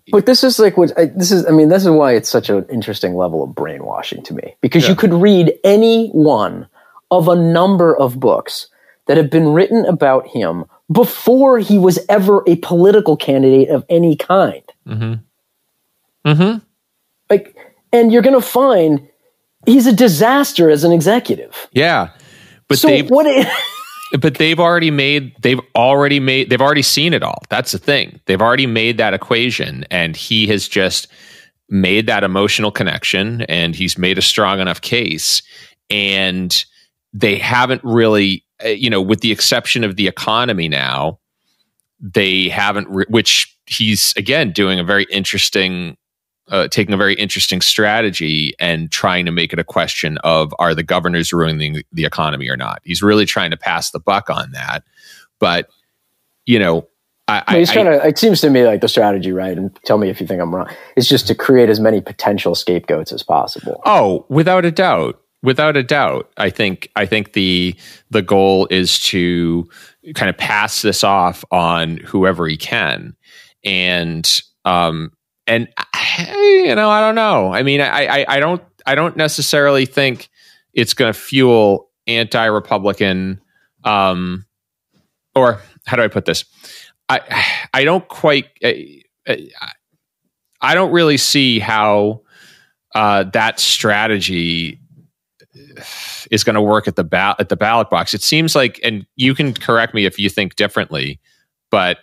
S2: But
S3: this is like this is why it's such an interesting level of brainwashing to me, because you could read any one of a number of books that have been written about him before he was ever a political candidate of any kind.
S2: Like,
S3: and you're going to find he's a disaster as an executive.
S2: Yeah. But
S3: so
S2: they've
S3: what?
S2: but they've already seen it all. That's the thing. They've already made that equation, and he has just made that emotional connection, and he's made a strong enough case. And they haven't really, with the exception of the economy now, they haven't, which he's again doing a very interesting, taking a very interesting strategy and trying to make it a question of, are the governors ruining the economy or not? He's really trying to pass the buck on that. But,
S3: it seems to me like the strategy, right? And tell me if you think I'm wrong. It's just to create as many potential scapegoats as possible.
S2: Oh, without a doubt. Without a doubt. I think the goal is to kind of pass this off on whoever he can. And I don't know. I mean, I don't necessarily think it's going to fuel anti-Republican, or how do I put this? I don't quite, I don't really see how that strategy is going to work at the ballot box. It seems like, and you can correct me if you think differently, but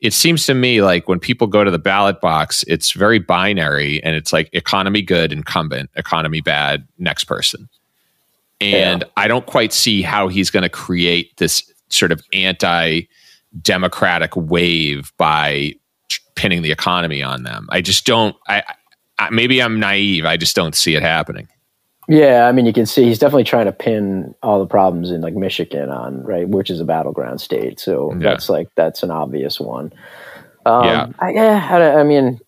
S2: it seems to me like when people go to the ballot box, it's very binary, and it's like economy good, incumbent; economy bad, next person. And I don't quite see how he's going to create this sort of anti-democratic wave by pinning the economy on them. I just don't. Maybe I'm naive. I just don't see it happening.
S3: Yeah, I mean, you can see he's definitely trying to pin all the problems in like Michigan on, right, which is a battleground state. So that's an obvious one. I mean,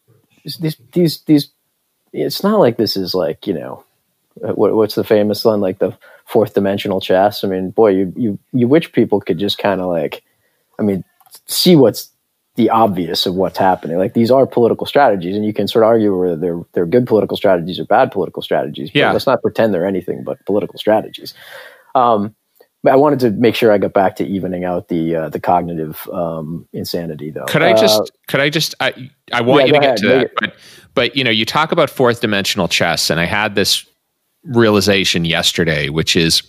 S3: these. It's not like this is like, what's the famous one, like the fourth dimensional chess. I mean, boy, you wish people could just kind of like, I mean, see what's the obvious of what's happening. Like, these are political strategies, and you can sort of argue whether they're good political strategies or bad political strategies. But let's not pretend they're anything but political strategies. But I wanted to make sure I got back to evening out the cognitive insanity, though.
S2: I want you to get to that, but you talk about fourth dimensional chess, and I had this realization yesterday, which is,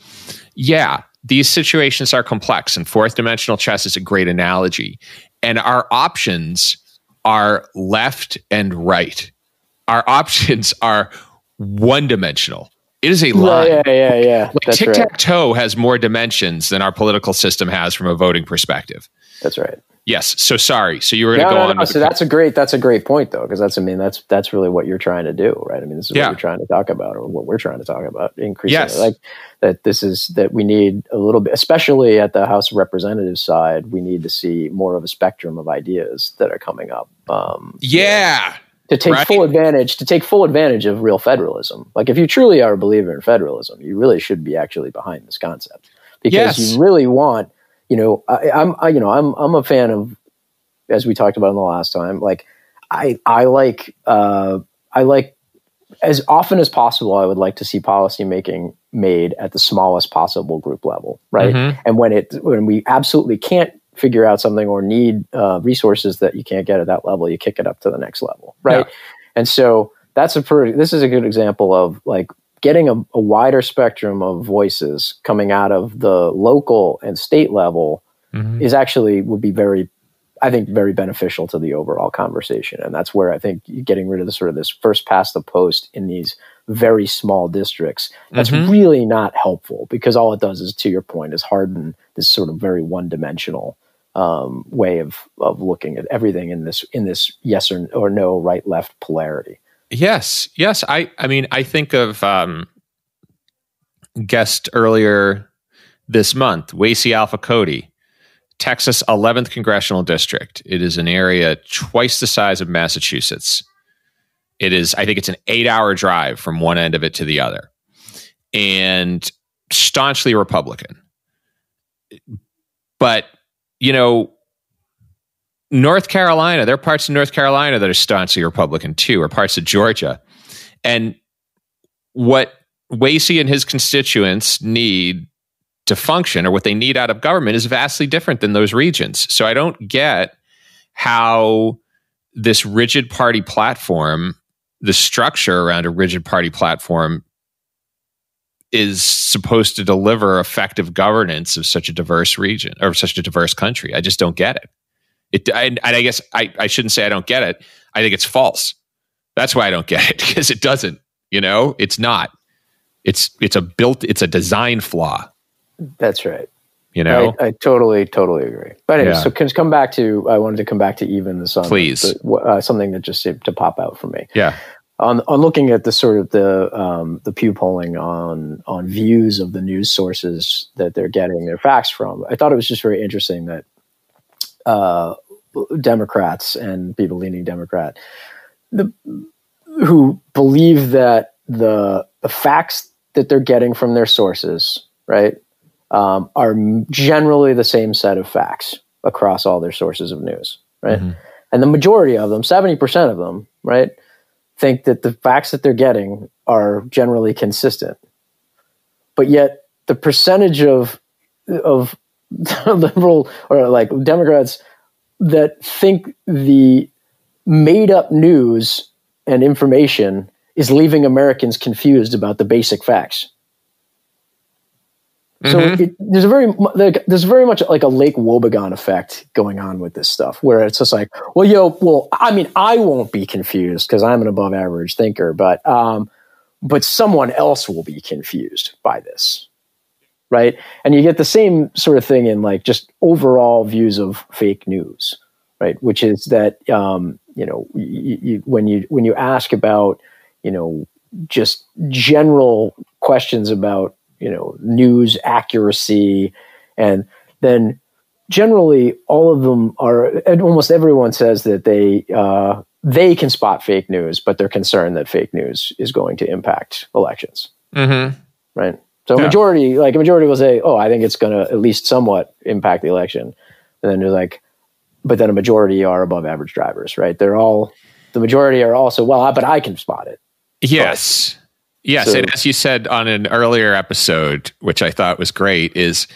S2: these situations are complex, and fourth dimensional chess is a great analogy. And our options are left and right. Our options are one dimensional. It is a line.
S3: Yeah.
S2: Like tic-tac-toe has more dimensions than our political system has from a voting perspective.
S3: That's right.
S2: Yes. So sorry. So you were going to go on.
S3: No. So that's a great point, though, because that's really what you're trying to do, right? I mean, this is what you're trying to talk about, or what we're trying to talk about, increasingly. Like that we need a little bit, especially at the House of Representatives side, we need to see more of a spectrum of ideas that are coming up. To take full advantage of real federalism. Like, if you truly are a believer in federalism, you really should be actually behind this concept, because you really want. I'm a fan of, as we talked about in the last time, like I like as often as possible, I would like to see policy making made at the smallest possible group level. Right. Mm-hmm. And when we absolutely can't figure out something or need resources that you can't get at that level, you kick it up to the next level. Right. Yeah. And so this is a good example of like getting a wider spectrum of voices coming out of the local and state level would be very beneficial to the overall conversation. And that's where I think getting rid of the sort of this first past the post in these very small districts, that's really not helpful, because all it does is, to your point, is harden this sort of very one-dimensional way of looking at everything in this yes or no, right, left polarity. Yes.
S2: I mean, I think of guest earlier this month, YDHTY Alpha Cody, Texas 11th Congressional District. It is an area twice the size of Massachusetts. I think it's an 8-hour drive from one end of it to the other, and staunchly Republican. But, North Carolina, there are parts of North Carolina that are staunchly Republican too, or parts of Georgia. And what YDHTY and his constituents need to function, or what they need out of government, is vastly different than those regions. So I don't get how this rigid party platform, the structure around a rigid party platform, is supposed to deliver effective governance of such a diverse region or such a diverse country? I just don't get it. I guess I shouldn't say I don't get it. I think it's false. That's why I don't get it, because it doesn't. It's not. It's a design flaw.
S3: That's right. I totally agree. But anyway, so can come back to, I wanted to come back to even this on
S2: please,
S3: something that just seemed to pop out for me.
S2: Yeah.
S3: On looking at the sort of the Pew polling on views of the news sources that they're getting their facts from, I thought it was just very interesting that Democrats and people leaning Democrat, who believe that the facts that they're getting from their sources, right, are generally the same set of facts across all their sources of news, right? Mm-hmm. And the majority of them, 70% of them, right, think that the facts that they're getting are generally consistent. But yet the percentage of liberal or like Democrats that think the made up news and information is leaving Americans confused about the basic facts. So there's very much like a Lake Wobegon effect going on with this stuff, where it's just like, I won't be confused because I'm an above average thinker, but someone else will be confused by this, right? And you get the same sort of thing in like just overall views of fake news, right? Which is that when you ask about just general questions about news accuracy, and then generally all of them are, and almost everyone says that they can spot fake news, but they're concerned that fake news is going to impact elections. Mm-hmm. Right. So a majority will say, oh, I think it's going to at least somewhat impact the election. And then they're like, but then a majority are above average drivers, right? The majority are also, but I can spot it.
S2: Yes. Yes, and as you said on an earlier episode, which I thought was great, is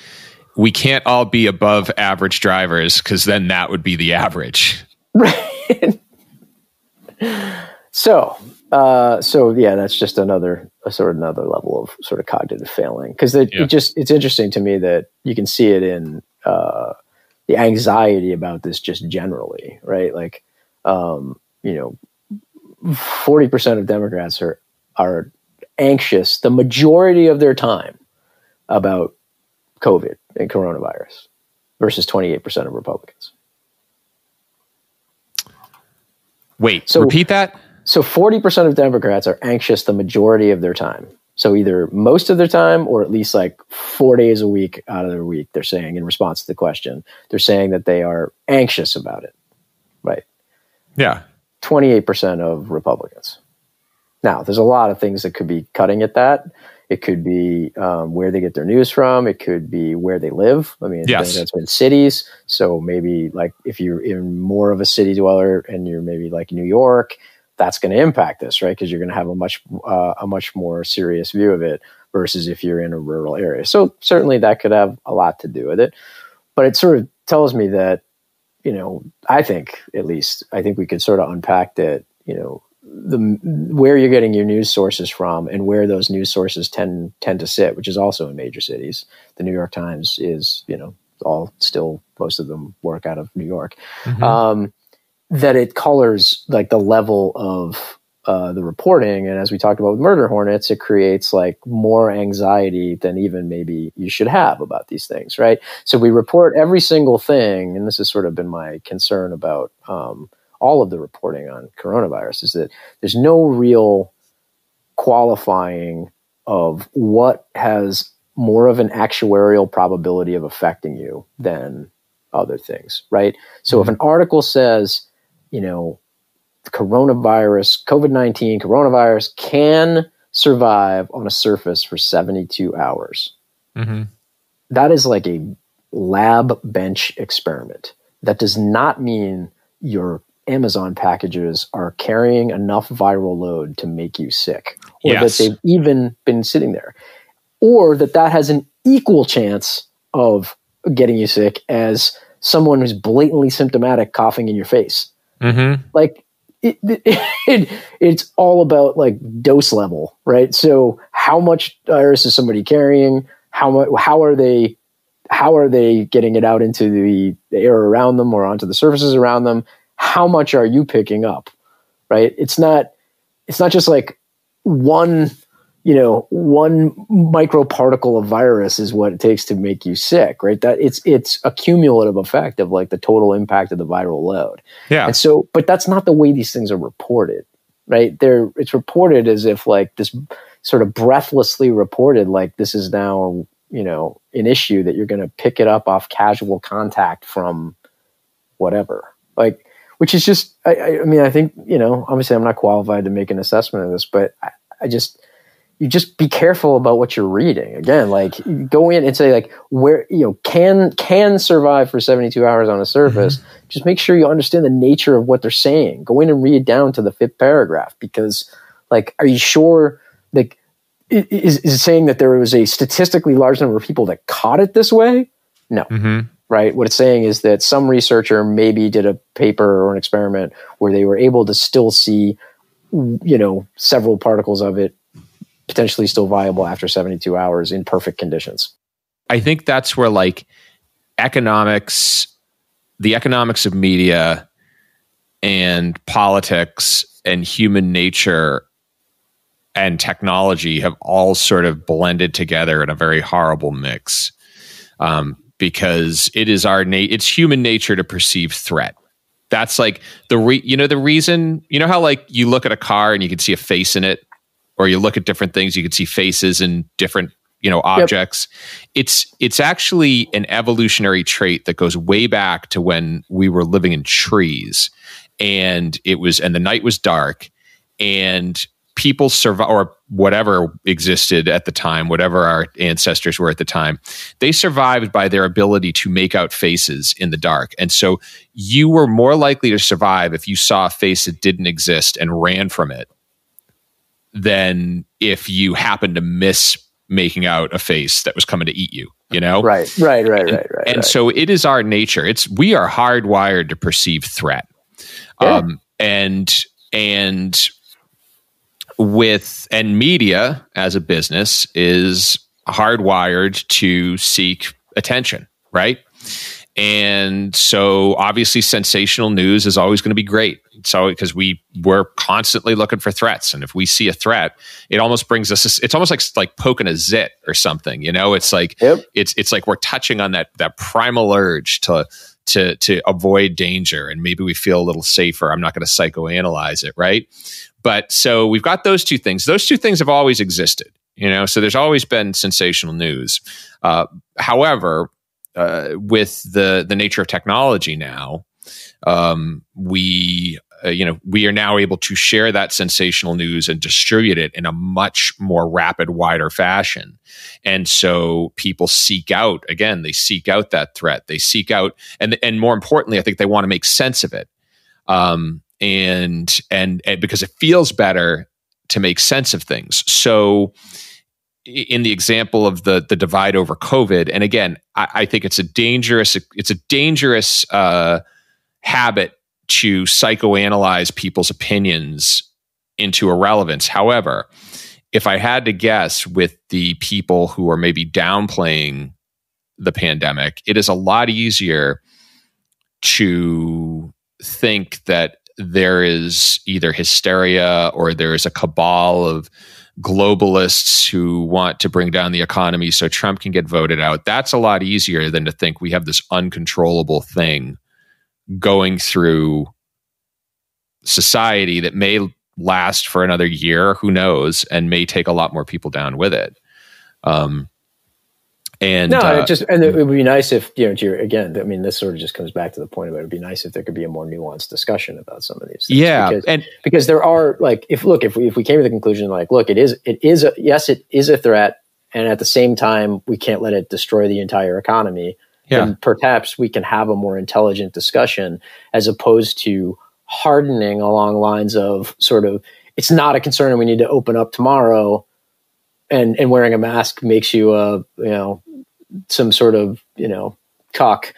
S2: we can't all be above average drivers, because then that would be the average.
S3: Right. So that's just another level of sort of cognitive failing, because it's interesting to me that you can see it in the anxiety about this just generally, right? Like 40% of Democrats are anxious the majority of their time about COVID and coronavirus versus 28% of Republicans.
S2: Wait, repeat that?
S3: So 40% of Democrats are anxious the majority of their time. So either most of their time or at least like 4 days a week out of their week, they're saying in response to the question, they're saying that they are anxious about it. Right.
S2: Yeah.
S3: 28% of Republicans. Now, there's a lot of things that could be cutting at that. It could be where they get their news from. It could be where they live. I mean, that's been cities. So maybe like if you're in more of a city dweller and you're maybe like New York, that's going to impact this, right? Because you're going to have a much more serious view of it versus if you're in a rural area. So certainly that could have a lot to do with it. But it sort of tells me that, I think we could sort of unpack that, where you're getting your news sources from and where those news sources tend to sit, which is also in major cities. The New York Times is, all still, most of them work out of New York. Mm-hmm. That it colors like the level of the reporting. And as we talked about with Murder Hornets, it creates like more anxiety than even maybe you should have about these things, right? So we report every single thing, and this has sort of been my concern about all of the reporting on coronavirus, is that there's no real qualifying of what has more of an actuarial probability of affecting you than other things, right? So if an article says, COVID-19 coronavirus can survive on a surface for 72 hours, that is like a lab bench experiment. That does not mean your Amazon packages are carrying enough viral load to make you sick, or that they've even been sitting there, or that has an equal chance of getting you sick as someone who's blatantly symptomatic coughing in your face. Mm-hmm. Like it's all about like dose level, right? So how much virus is somebody carrying? How are they getting it out into the air around them or onto the surfaces around them? How much are you picking up, right? It's not just like one microparticle of virus is what it takes to make you sick, right? That it's a cumulative effect of like the total impact of the viral load.
S2: Yeah.
S3: And so, but that's not the way these things are reported, right? It's reported as if like this sort of breathlessly reported, like this is now, an issue that you're going to pick it up off casual contact from whatever, like, which is just, I mean, I think, obviously I'm not qualified to make an assessment of this, but you just be careful about what you're reading. Again, like go in and say like where, can survive for 72 hours on a surface. Mm-hmm. Just make sure you understand the nature of what they're saying. Go in and read down to the 5th paragraph, because like, are you sure like, is it saying that there was a statistically large number of people that caught it this way? No. Mm-hmm. Right. What it's saying is that some researcher maybe did a paper or an experiment where they were able to still see, several particles of it potentially still viable after 72 hours in perfect conditions.
S2: I think that's where like the economics of media and politics and human nature and technology have all sort of blended together in a very horrible mix. Because it is it's human nature to perceive threat. That's like the reason, how like you look at a car and you can see a face in it, or you look at different things, you can see faces in different, objects. Yep. It's actually an evolutionary trait that goes way back to when we were living in trees, and the night was dark, and people survive, or whatever existed at the time, whatever our ancestors were at the time, they survived by their ability to make out faces in the dark. And so you were more likely to survive if you saw a face that didn't exist and ran from it than if you happened to miss making out a face that was coming to eat you,
S3: Right.
S2: And so it is our nature. We are hardwired to perceive threat.
S3: Yeah.
S2: And media as a business is hardwired to seek attention, right? And so obviously sensational news is always going to be great. So because we're constantly looking for threats, and if we see a threat, it almost brings us. It's almost like poking a zit or something. It's like it's like we're touching on that primal urge to avoid danger, and maybe we feel a little safer. I'm not going to psychoanalyze it, right? But so we've got those two things. Those two things have always existed, so there's always been sensational news. However, with the nature of technology now, we are now able to share that sensational news and distribute it in a much more rapid, wider fashion. And so people seek out that threat. They seek out, and more importantly, I think they want to make sense of it. And because it feels better to make sense of things. So in the example of the divide over COVID, and again, I think it's a dangerous habit to psychoanalyze people's opinions into irrelevance. However, if I had to guess with the people who are maybe downplaying the pandemic, it is a lot easier to think that there is either hysteria or there is a cabal of globalists who want to bring down the economy so Trump can get voted out. That's a lot easier than to think we have this uncontrollable thing going through society that may last for another year, who knows, and may take a lot more people down with it.
S3: It would be nice if, again, I mean, this sort of just comes back to the point of it would be nice if there could be a more nuanced discussion about some of these things.
S2: Yeah.
S3: Because there are like, if we came to the conclusion, like, look, it is a threat. And at the same time, we can't let it destroy the entire economy. Yeah. And perhaps we can have a more intelligent discussion as opposed to hardening along lines of sort of, it's not a concern and we need to open up tomorrow. And wearing a mask makes you, some sort of, cuck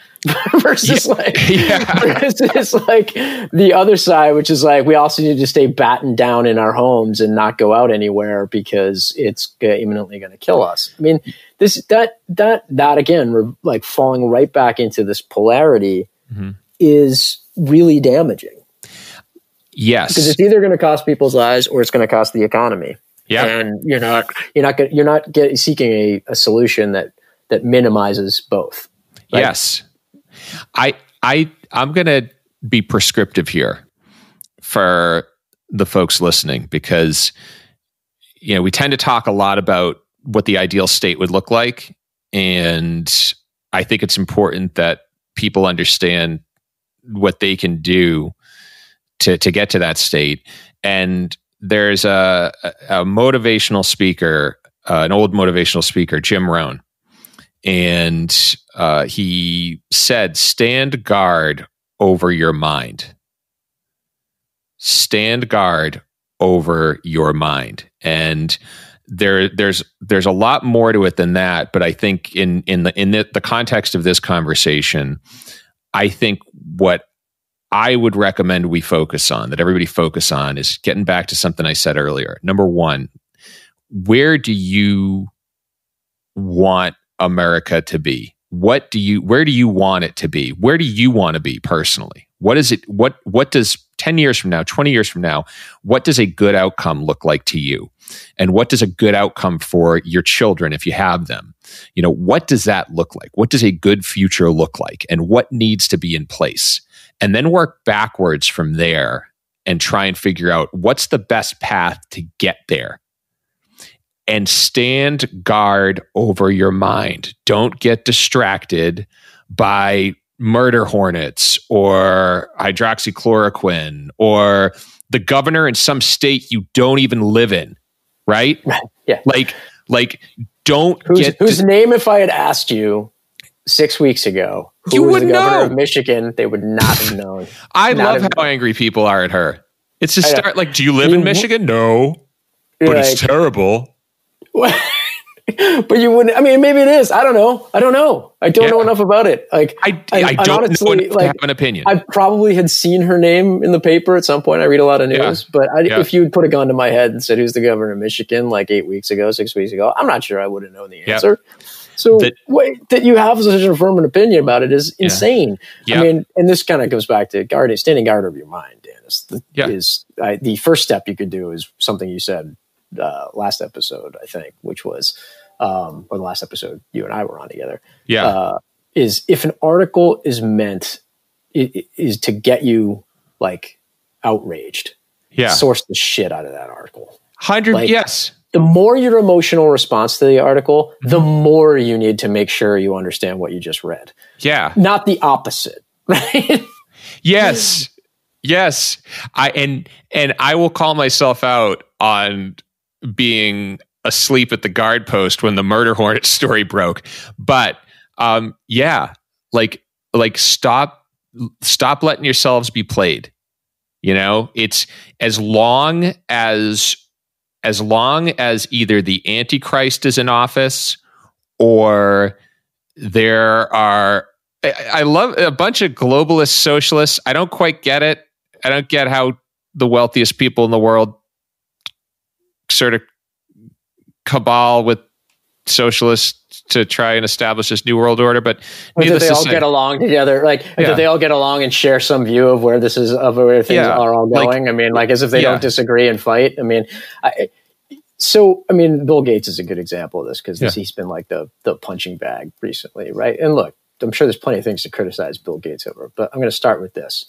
S3: versus versus like the other side, which is like, we also need to stay battened down in our homes and not go out anywhere because it's imminently going to kill us. I mean, that again, we're like falling right back into this polarity is really damaging.
S2: Yes.
S3: Because it's either going to cost people's lives or it's going to cost the economy.
S2: Yeah.
S3: And you're not seeking a solution that minimizes both. Right?
S2: Yes. I'm going to be prescriptive here for the folks listening, because, you know, we tend to talk a lot about what the ideal state would look like. And I think it's important that people understand what they can do to get to that state. And there's a motivational speaker, an old motivational speaker, Jim Rohn. And he said, stand guard over your mind. Stand guard over your mind. And there's a lot more to it than that. But I think in the context of this conversation, I think what I would recommend we focus on, that everybody focus on, is getting back to something I said earlier. Number one, where do you want America to be? Where do you want it to be? Where do you want to be personally? What is it? What does 10 years from now, 20 years from now, what does a good outcome look like to you? And what does a good outcome for your children, if you have them? You know, what does that look like? What does a good future look like? And what needs to be in place? And then work backwards from there and try and figure out what's the best path to get there. And stand guard over your mind. Don't get distracted by murder hornets or hydroxychloroquine or the governor in some state you don't even live in, right?
S3: Right. Yeah.
S2: Like don't
S3: whose name, if I had asked you 6 weeks ago,
S2: you
S3: was
S2: would
S3: the governor
S2: know.
S3: of Michigan, they would not have known.
S2: I love how angry people are at her. It's to start like, do you live in Michigan? No, but it's terrible.
S3: But you wouldn't. I mean, maybe it is. I don't know. I don't know enough about it. Like,
S2: I don't honestly know to have an opinion.
S3: I probably had seen her name in the paper at some point. I read a lot of news, but if you put a gun to my head and said, "Who's the governor of Michigan?" like 6 weeks ago, I'm not sure I would have known the answer. So that you have such a firm opinion about it is insane. I mean, and this kind of goes back to standing guard over your mind, Dan. The first step you could do is something you said last episode, I think, which was, or the last episode you and I were on together. Is if an article is meant is to get you like outraged, source the shit out of that article.
S2: Yes.
S3: The more your emotional response to the article, the more you need to make sure you understand what you just read. Yeah. Not the opposite, right?
S2: Yes. I will call myself out on being asleep at the guard post when the murder hornet story broke. But stop letting yourselves be played. You know, it's as long as either the Antichrist is in office or there are, I love a bunch of globalist socialists. I don't quite get it. I don't get how the wealthiest people in the world sort of cabal with socialists to try and establish this new world order, but
S3: that they all get along together, that they all get along and share some view of where things are all going. I mean, as if they don't disagree and fight. I mean, Bill Gates is a good example of this because he's been like the punching bag recently, right? And look, I'm sure there's plenty of things to criticize Bill Gates over, but I'm going to start with this.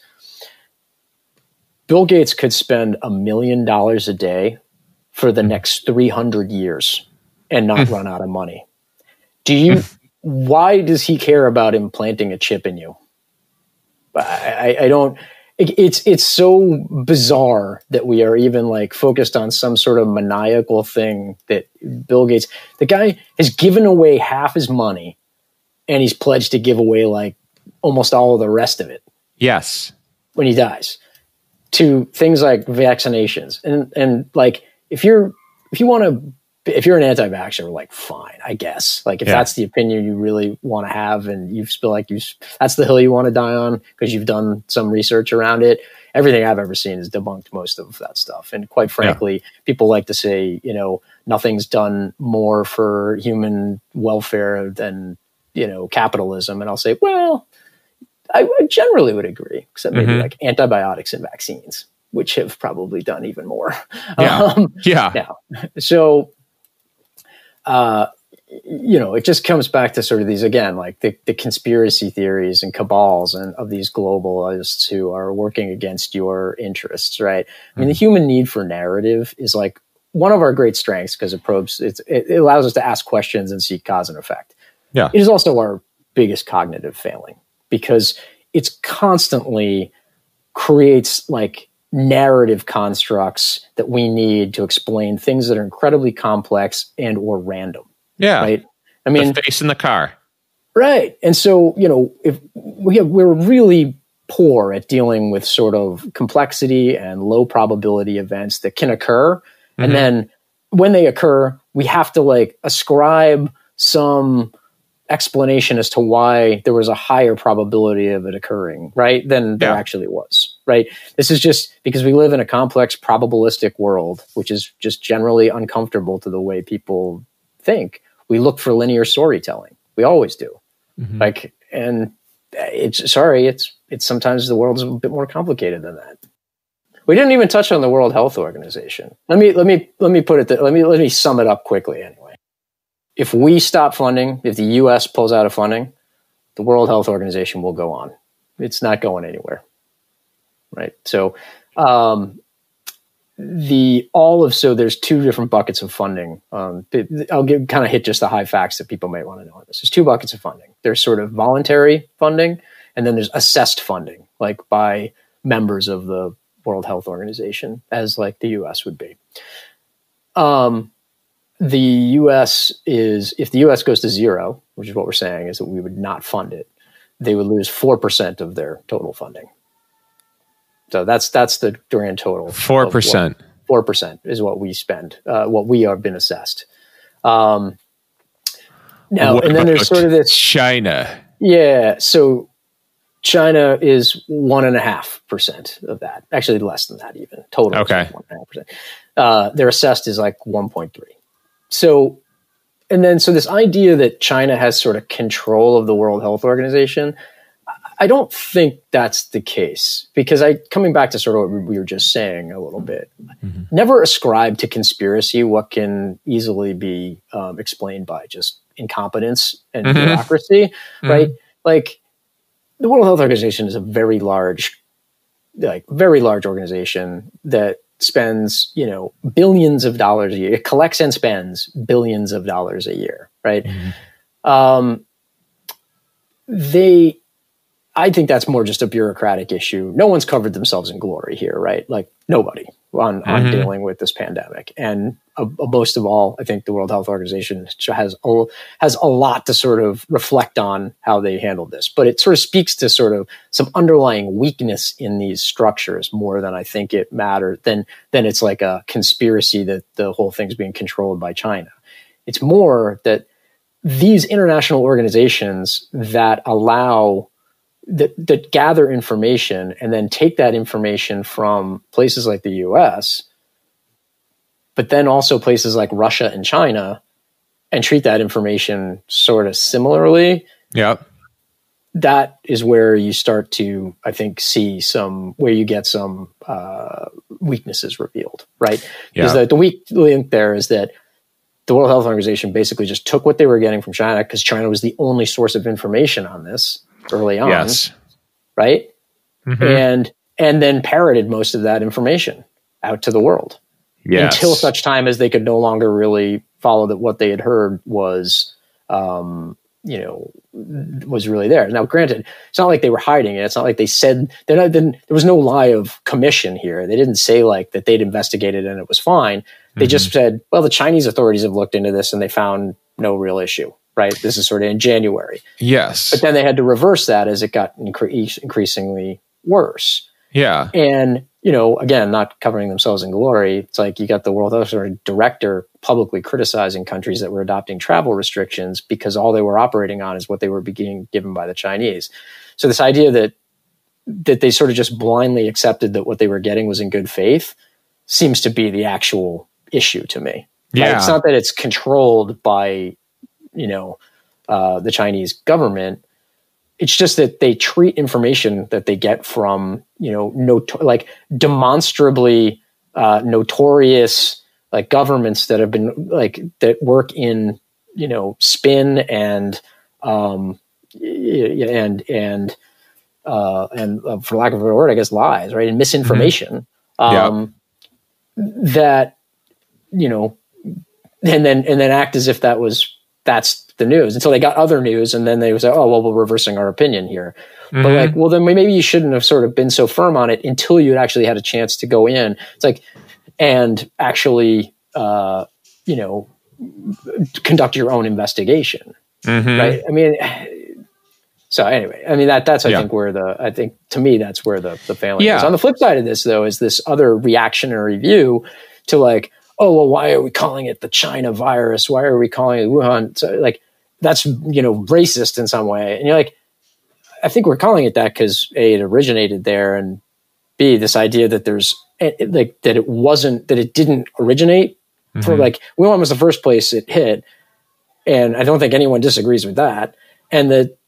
S3: Bill Gates could spend $1 million a day for the next 300 years and not run out of money. Why does he care about implanting a chip in you? I don't, it's so bizarre that we are even focused on some sort of maniacal thing that Bill Gates, the guy has given away half his money and he's pledged to give away almost all of the rest of it.
S2: Yes.
S3: When he dies, to things like vaccinations. And if you want to if you're an anti-vaxxer, like, fine, I guess. Like, if that's the opinion you really want to have, and you feel like that's the hill you want to die on because you've done some research around it, everything I've ever seen has debunked most of that stuff. And quite frankly, people like to say, nothing's done more for human welfare than, capitalism. And I'll say, well, I generally would agree, except maybe like antibiotics and vaccines, which have probably done even more. So, it just comes back to sort of these, again, like the conspiracy theories and cabals and of these globalists who are working against your interests, right? I mean, the human need for narrative is like one of our great strengths because it allows us to ask questions and see cause and effect. Yeah. It is also our biggest cognitive failing because it's constantly creates like narrative constructs that we need to explain things that are incredibly complex and or random. Yeah. Right. I mean,
S2: the face in the car.
S3: Right. And so, if we're really poor at dealing with sort of complexity and low probability events that can occur. And then when they occur, we have to like ascribe some explanation as to why there was a higher probability of it occurring, right, than there actually was, right? This is just because we live in a complex probabilistic world, which is just generally uncomfortable to the way people think. We look for linear storytelling. We always do. And it's sometimes the world is a bit more complicated than that. We didn't even touch on the World Health Organization. Let me put it. Let me sum it up quickly anyway. If we stop funding, if the U.S. pulls out of funding, the World Health Organization will go on. It's not going anywhere, right? So, there's two different buckets of funding. I'll kind of hit just the high facts that people might want to know on this. There's two buckets of funding. There's sort of voluntary funding, and then there's assessed funding, like by members of the World Health Organization, as like the U.S. would be. The U.S. if the U.S. goes to zero, which is what we're saying, is that we would not fund it, they would lose 4% of their total funding. So that's the grand total.
S2: 4%.
S3: 4% is what we spend, what we have been assessed. Now, and then there's sort of this
S2: China.
S3: Yeah. So China is 1.5% of that. Actually, less than that even. Total.
S2: Okay.
S3: 1.5%. Their assessed is like 1.3. So this idea that China has sort of control of the World Health Organization, I don't think that's the case, because coming back to sort of what we were just saying a little bit, never ascribe to conspiracy what can easily be explained by just incompetence and bureaucracy, right? Like the World Health Organization is a very large organization that spends, billions of dollars a year. It collects and spends billions of dollars a year, right? I think that's more just a bureaucratic issue. No one's covered themselves in glory here, right? Like nobody on dealing with this pandemic. And most of all, I think the World Health Organization has a lot to sort of reflect on how they handled this. But it sort of speaks to sort of some underlying weakness in these structures more than I think it matters. Then it's like a conspiracy that the whole thing's being controlled by China. It's more that these international organizations that that gather information and then take that information from places like the US, but then also places like Russia and China, and treat that information sort of similarly. Yeah. That is where you start to, I think, see where you get some weaknesses revealed, right? Because the weak link there is that the World Health Organization basically just took what they were getting from China, because China was the only source of information on this early on, right? And then parroted most of that information out to the world until such time as they could no longer really follow that what they had heard was really there. Now, granted, it's not like they were hiding it. It's not like they said there was no lie of commission here. They didn't say like that they'd investigated and it was fine. They just said, well, the Chinese authorities have looked into this and they found no real issue. Right. This is sort of in January. Yes. But then they had to reverse that as it got increasingly worse. Yeah. And again, not covering themselves in glory, it's like you got the World Health Director publicly criticizing countries that were adopting travel restrictions because all they were operating on is what they were being given by the Chinese. So this idea that they sort of just blindly accepted that what they were getting was in good faith seems to be the actual issue to me.
S2: Yeah.
S3: Like, it's not that it's controlled by, the Chinese government. It's just that they treat information that they get from, demonstrably notorious governments that have been that work in, spin and for lack of a word, I guess lies, right? And misinformation. That, and then act as if that's the news until they got other news. And then they would say, oh, well, we're reversing our opinion here. But well, then maybe you shouldn't have sort of been so firm on it until you'd actually had a chance to go in. It's like, and actually, conduct your own investigation. Right. I mean, so anyway, I mean, that's, I think to me, that's where the failing is. On the flip side of this though, is this other reactionary view to oh, well, why are we calling it the China virus? Why are we calling it Wuhan? So that's, racist in some way. And you're like, I think we're calling it that because A, it originated there, and B, this idea that there's that it didn't originate for Wuhan was the first place it hit. And I don't think anyone disagrees with that. And that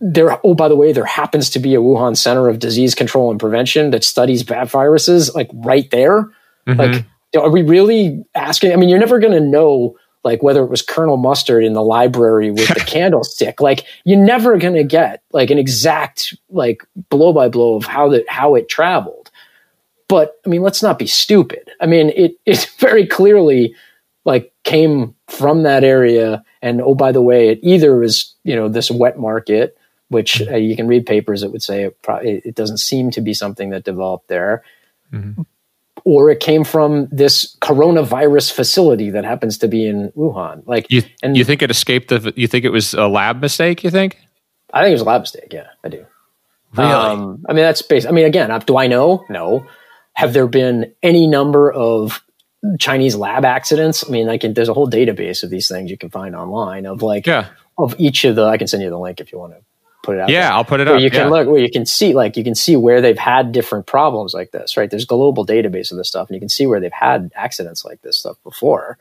S3: by the way, there happens to be a Wuhan Center of Disease Control and Prevention that studies bad viruses, right there. Are we really asking? I mean, you're never going to know, whether it was Colonel Mustard in the library with the candlestick. You're never going to get an exact blow by blow of how it traveled. But I mean, let's not be stupid. I mean, it very clearly came from that area. And oh, by the way, it either was this wet market, which you can read papers that would say it doesn't seem to be something that developed there. Or it came from this coronavirus facility that happens to be in Wuhan.
S2: You think it escaped you think it was a lab mistake, you think?
S3: I think it was a lab mistake. Yeah, I do.
S2: Really?
S3: I mean, that's based. I mean, again, do I know? No. Have there been any number of Chinese lab accidents? I mean, there's a whole database of these things you can find online of of each of I can send you the link if you want to put it out.
S2: Yeah,
S3: there.
S2: I'll put it up.
S3: You can look where you can see where they've had different problems like this, right? There's a global database of this stuff, and you can see where they've had accidents like this stuff before.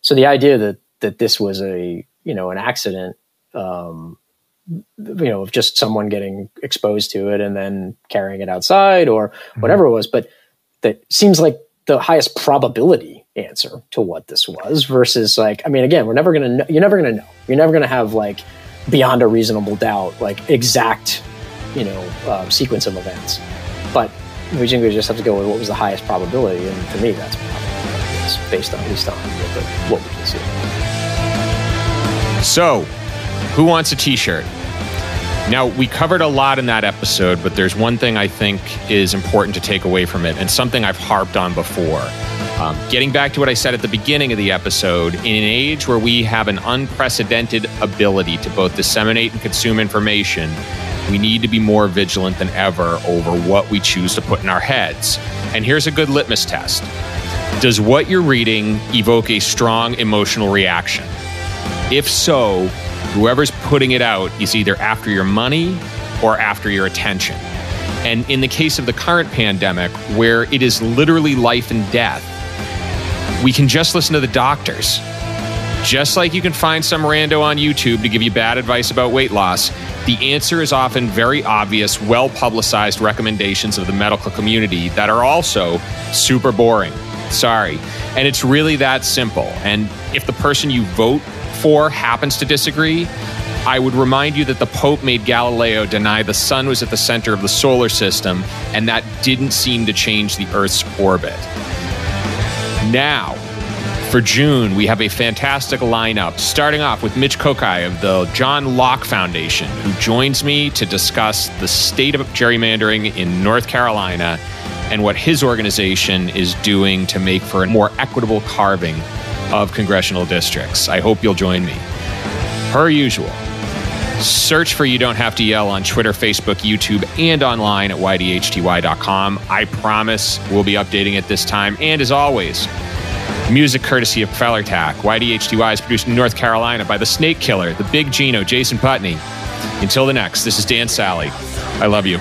S3: So the idea that this was an accident, of just someone getting exposed to it and then carrying it outside or whatever it was, but that seems like the highest probability answer to what this was versus again, you're never going to know. You're never going to have beyond a reasonable doubt, exact, sequence of events. But we just have to go with what was the highest probability. And to me, that's probably based on, at least on what we can see.
S2: So, who wants a t-shirt? Now, we covered a lot in that episode, but there's one thing I think is important to take away from it, and something I've harped on before. Getting back to what I said at the beginning of the episode, in an age where we have an unprecedented ability to both disseminate and consume information, we need to be more vigilant than ever over what we choose to put in our heads. And here's a good litmus test. Does what you're reading evoke a strong emotional reaction? If so, whoever's putting it out is either after your money or after your attention. And in the case of the current pandemic, where it is literally life and death, we can just listen to the doctors. Just like you can find some rando on YouTube to give you bad advice about weight loss, the answer is often very obvious, well-publicized recommendations of the medical community that are also super boring. Sorry. And it's really that simple. And if the person you vote for happens to disagree, I would remind you that the Pope made Galileo deny the sun was at the center of the solar system, and that didn't seem to change the Earth's orbit. Now, for June, we have a fantastic lineup, starting off with Mitch Kokai of the John Locke Foundation, who joins me to discuss the state of gerrymandering in North Carolina and what his organization is doing to make for a more equitable carving of congressional districts. I hope you'll join me. Per usual, Search for You Don't Have to Yell on Twitter, Facebook, YouTube, and online at ydhty.com. I promise we'll be updating it this time. And as always, music courtesy of Feller Tack. YDHTY is produced in North Carolina by the Snake Killer, the Big Gino, Jason Putney. Until the next, this is Dan Sally. I love you.